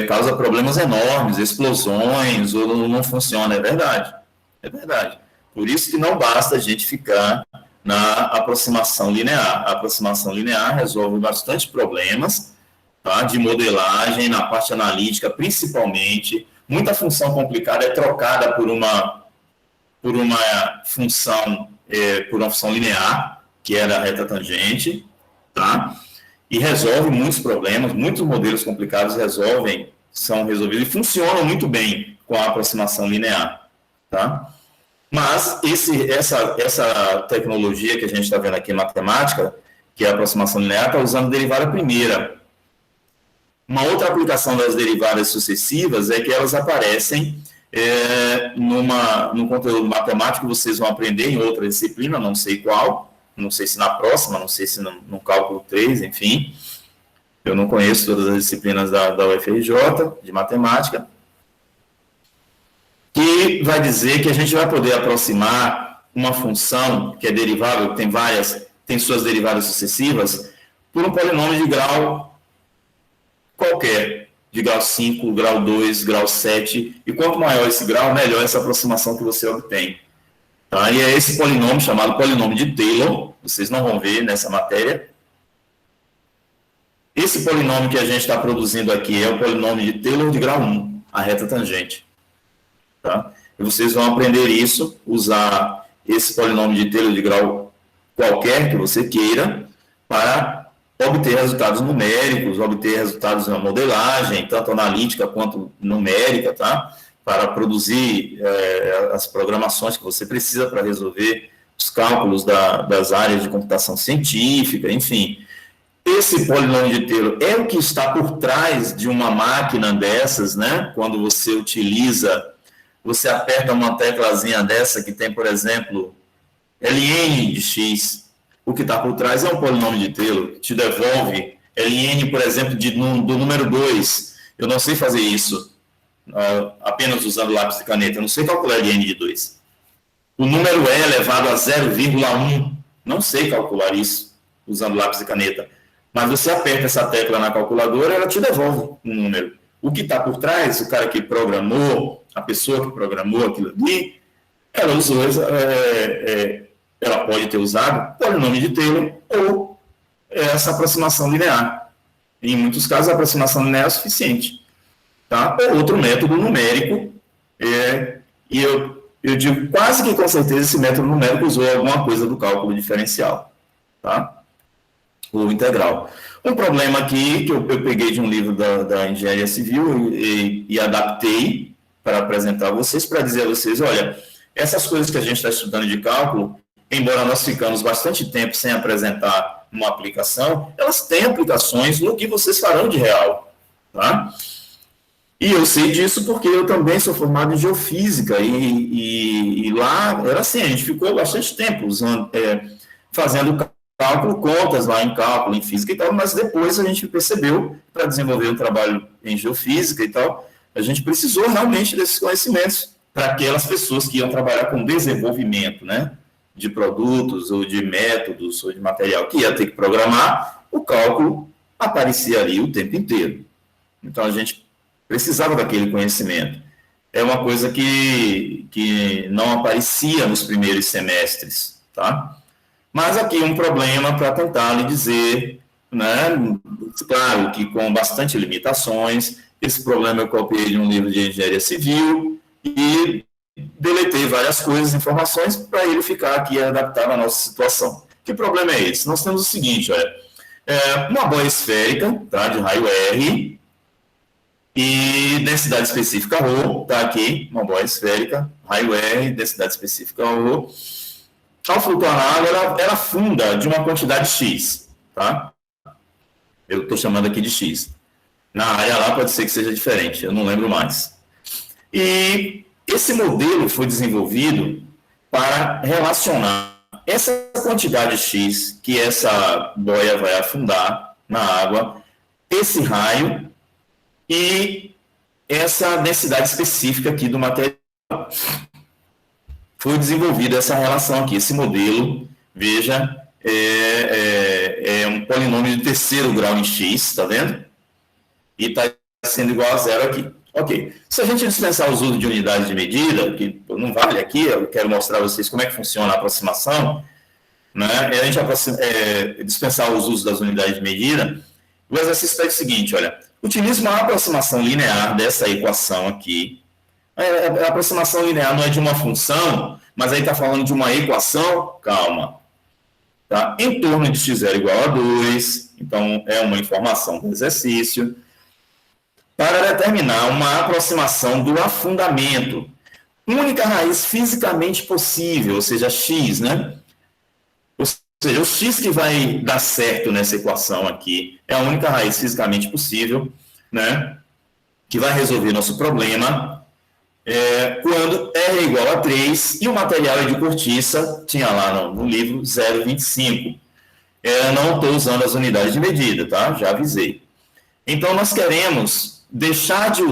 causa problemas enormes, explosões, ou não funciona. É verdade. É verdade. Por isso que não basta a gente ficar na aproximação linear. A aproximação linear resolve bastante problemas, tá, de modelagem, na parte analítica, principalmente. Muita função complicada é trocada por uma função por uma função linear, que era a reta tangente, tá? E resolve muitos problemas, muitos modelos complicados são resolvidos e funcionam muito bem com a aproximação linear, tá? Mas essa tecnologia que a gente está vendo aqui em matemática, que é a aproximação linear, está usando derivada primeira. Uma outra aplicação das derivadas sucessivas é que elas aparecem no conteúdo matemático, vocês vão aprender em outra disciplina, não sei qual, não sei se na próxima, não sei se no cálculo 3, enfim. Eu não conheço todas as disciplinas da UFRJ de matemática, que vai dizer que a gente vai poder aproximar uma função que é derivável, tem suas derivadas sucessivas, por um polinômio de grau qualquer, de grau 5, grau 2, grau 7, e quanto maior esse grau, melhor essa aproximação que você obtém. Tá? E é esse polinômio chamado polinômio de Taylor, vocês não vão ver nessa matéria. Esse polinômio que a gente está produzindo aqui é o polinômio de Taylor de grau 1, a reta tangente. Tá? E vocês vão aprender isso, usar esse polinômio de Taylor de grau qualquer que você queira, para obter resultados numéricos, obter resultados na modelagem, tanto analítica quanto numérica, tá? Para produzir as programações que você precisa para resolver os cálculos das áreas de computação científica, enfim. Esse polinômio de Taylor é o que está por trás de uma máquina dessas, né? Quando você você aperta uma teclazinha dessa que tem, por exemplo, ln de x, o que está por trás é um polinômio de Taylor, que te devolve ln, por exemplo, do número 2. Eu não sei fazer isso apenas usando lápis e caneta, eu não sei calcular ln de 2. O número e elevado a 0,1, não sei calcular isso usando lápis e caneta. Mas você aperta essa tecla na calculadora, ela te devolve um número. O que está por trás, o cara que programou, a pessoa que programou aquilo ali, ela usou, ela pode ter usado polinômio de Taylor ou essa aproximação linear. Em muitos casos, a aproximação linear é suficiente. Tá? Ou outro método numérico, e eu digo quase que com certeza esse método numérico usou alguma coisa do cálculo diferencial. Tá? Ou integral. Um problema aqui, que eu peguei de um livro da engenharia civil e adaptei para apresentar a vocês, para dizer a vocês, olha, essas coisas que a gente está estudando de cálculo, embora nós ficamos bastante tempo sem apresentar uma aplicação, elas têm aplicações no que vocês farão de real. Tá? E eu sei disso porque eu também sou formado em geofísica, e lá era assim, a gente ficou bastante tempo fazendo cálculo, contas lá em cálculo, em física e tal, mas depois a gente percebeu, para desenvolver um trabalho em geofísica e tal, a gente precisou realmente desses conhecimentos para aquelas pessoas que iam trabalhar com desenvolvimento, né, de produtos, ou de métodos, ou de material, que ia ter que programar, o cálculo aparecia ali o tempo inteiro. Então, a gente precisava daquele conhecimento. É uma coisa que não aparecia nos primeiros semestres, tá? Mas aqui um problema para tentar lhe dizer, né, claro que com bastante limitações, esse problema eu copiei de um livro de engenharia civil e deletei várias coisas, informações, para ele ficar aqui adaptado à nossa situação. Que problema é esse? Nós temos o seguinte, olha, uma boia esférica, tá, de raio R, e densidade específica ρ, está aqui, uma boia esférica, raio R, densidade específica ρ. Ao flutuar na água, ela afunda de uma quantidade X, tá? Eu estou chamando aqui de X. Na área lá pode ser que seja diferente, eu não lembro mais. E esse modelo foi desenvolvido para relacionar essa quantidade X que essa boia vai afundar na água, esse raio e essa densidade específica aqui do material. Foi desenvolvida essa relação aqui, esse modelo, veja, é um polinômio de terceiro grau em x, está vendo? E está sendo igual a zero aqui. Ok, se a gente dispensar os usos de unidade de medida, que não vale aqui, eu quero mostrar a vocês como é que funciona a aproximação, né? A gente dispensar os usos das unidades de medida, o exercício é o seguinte, olha, utilize uma aproximação linear dessa equação aqui. A aproximação linear não é de uma função, mas aí está falando de uma equação, calma. Tá? Em torno de x0 igual a 2, então é uma informação do exercício, para determinar uma aproximação do afundamento. Única raiz fisicamente possível, ou seja, x, né? Ou seja, o x que vai dar certo nessa equação aqui é a única raiz fisicamente possível, né? Que vai resolver nosso problema quando R é igual a 3 e o material é de cortiça, tinha lá no livro 0,25. Não estou usando as unidades de medida, tá? Já avisei. Então, nós queremos deixar de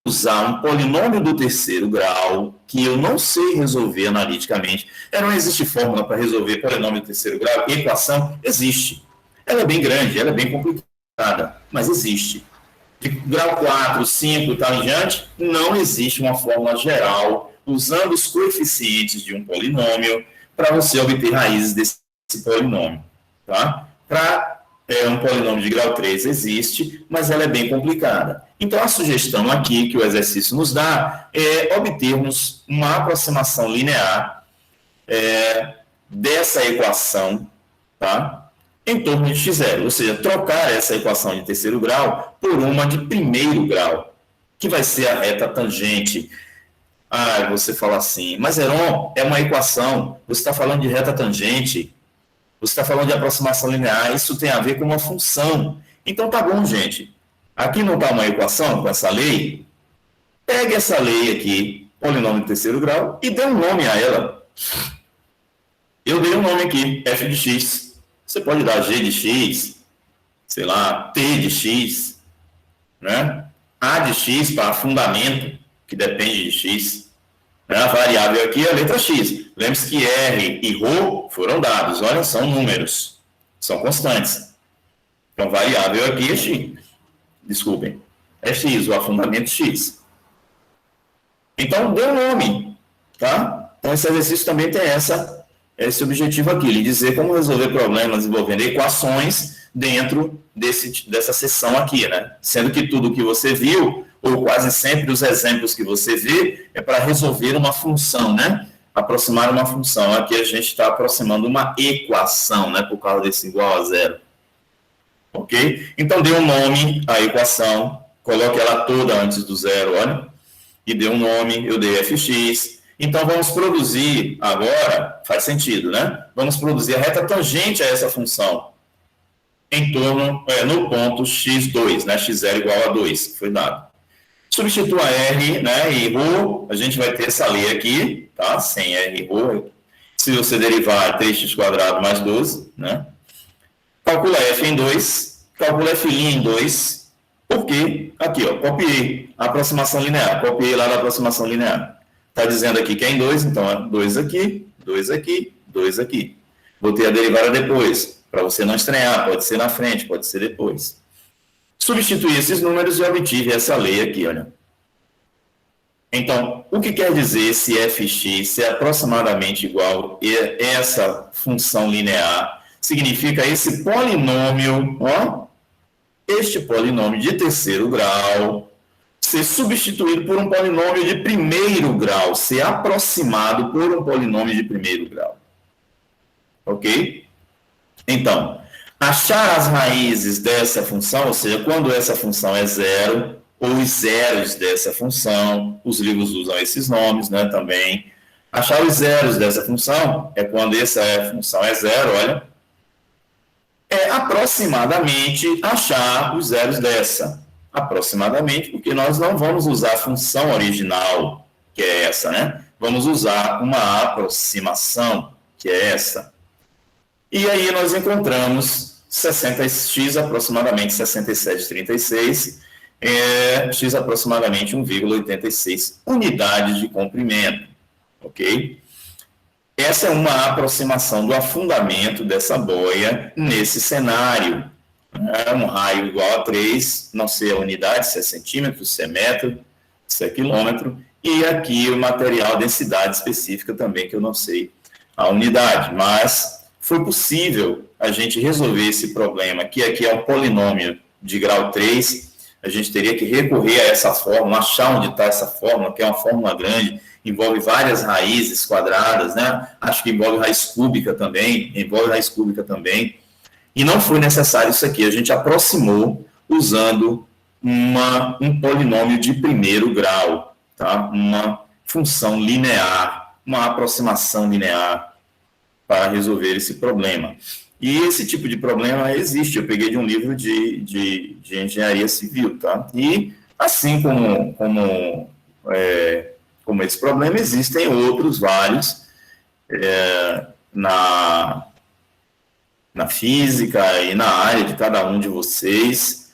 usar um polinômio do terceiro grau, que eu não sei resolver analiticamente. Não existe fórmula para resolver polinômio do terceiro grau. Equação existe. Ela é bem grande, ela é bem complicada, mas existe. De grau 4, 5 e tal em diante, não existe uma fórmula geral usando os coeficientes de um polinômio para você obter raízes desse polinômio. Tá? Para um polinômio de grau 3 existe, mas ela é bem complicada. Então, a sugestão aqui que o exercício nos dá é obtermos uma aproximação linear dessa equação, tá? Em torno de x0, ou seja, trocar essa equação de terceiro grau por uma de primeiro grau, que vai ser a reta tangente. Você fala assim, mas Heron, é uma equação, você está falando de reta tangente, você está falando de aproximação linear, isso tem a ver com uma função. Então tá bom, gente. Aqui não está uma equação com essa lei? Pegue essa lei aqui, polinômio de terceiro grau, e dê um nome a ela. Eu dei um nome aqui, f de x. Você pode dar g de x, sei lá, t de x, né? A de x para fundamento, que depende de x. A variável aqui é a letra x. Lembre-se que R e ρ foram dados. Olha, são números. São constantes. Então, variável aqui é x. Desculpem. É x, o afundamento x. Então, dê um nome. Tá? Então, esse exercício também tem esse objetivo aqui. Lhe dizer como resolver problemas envolvendo equações dentro dessa seção aqui, né? Sendo que tudo que você viu, ou quase sempre os exemplos que você vê, é para resolver uma função, né? Aproximar uma função. Aqui a gente está aproximando uma equação, né? Por causa desse igual a zero. Ok? Então, dê um nome à equação, coloque ela toda antes do zero, olha, e dê um nome, eu dei fx. Então, vamos produzir agora, faz sentido, né? Vamos produzir a reta tangente a essa função em torno, no ponto x2, né? x0 igual a 2, que foi dado. Substitua R, né, e ρ, a gente vai ter essa lei aqui, tá? Sem R e ρ. Se você derivar 3x² mais 12, né? Calcula F em 2, calcula F' em 2, porque, aqui, ó, copiei a aproximação linear, copiei lá da aproximação linear. Está dizendo aqui que é em 2, então é 2 aqui, 2 aqui, 2 aqui. Botei a derivada depois, para você não estranhar, pode ser na frente, pode ser depois. Substituí esses números e obtive essa lei aqui, olha. Então, o que quer dizer esse fx ser aproximadamente igual a essa função linear? Significa esse polinômio, ó, este polinômio de terceiro grau, ser substituído por um polinômio de primeiro grau, ser aproximado por um polinômio de primeiro grau. Ok? Então, achar as raízes dessa função, ou seja, quando essa função é zero, ou os zeros dessa função, os livros usam esses nomes, né, também. Achar os zeros dessa função é quando essa função é zero, olha, é aproximadamente achar os zeros dessa. Aproximadamente, porque nós não vamos usar a função original, que é essa, né? Vamos usar uma aproximação, que é essa. E aí nós encontramos 60x aproximadamente 67,36, x aproximadamente 1,86 unidades de comprimento, ok? Essa é uma aproximação do afundamento dessa boia nesse cenário. Um raio igual a 3, não sei a unidade, se é centímetro, se é metro, se é quilômetro, e aqui o material, densidade específica também, que eu não sei a unidade, mas foi possível a gente resolver esse problema, que aqui é um polinômio de grau 3, a gente teria que recorrer a essa fórmula, achar onde está essa fórmula, que é uma fórmula grande, envolve várias raízes quadradas, né? Acho que envolve raiz cúbica também, e não foi necessário isso aqui, a gente aproximou usando um polinômio de primeiro grau, tá? Uma função linear, uma aproximação linear para resolver esse problema. E esse tipo de problema existe, eu peguei de um livro de engenharia civil, tá? E assim como esse problema, existem outros vários na física e na área de cada um de vocês.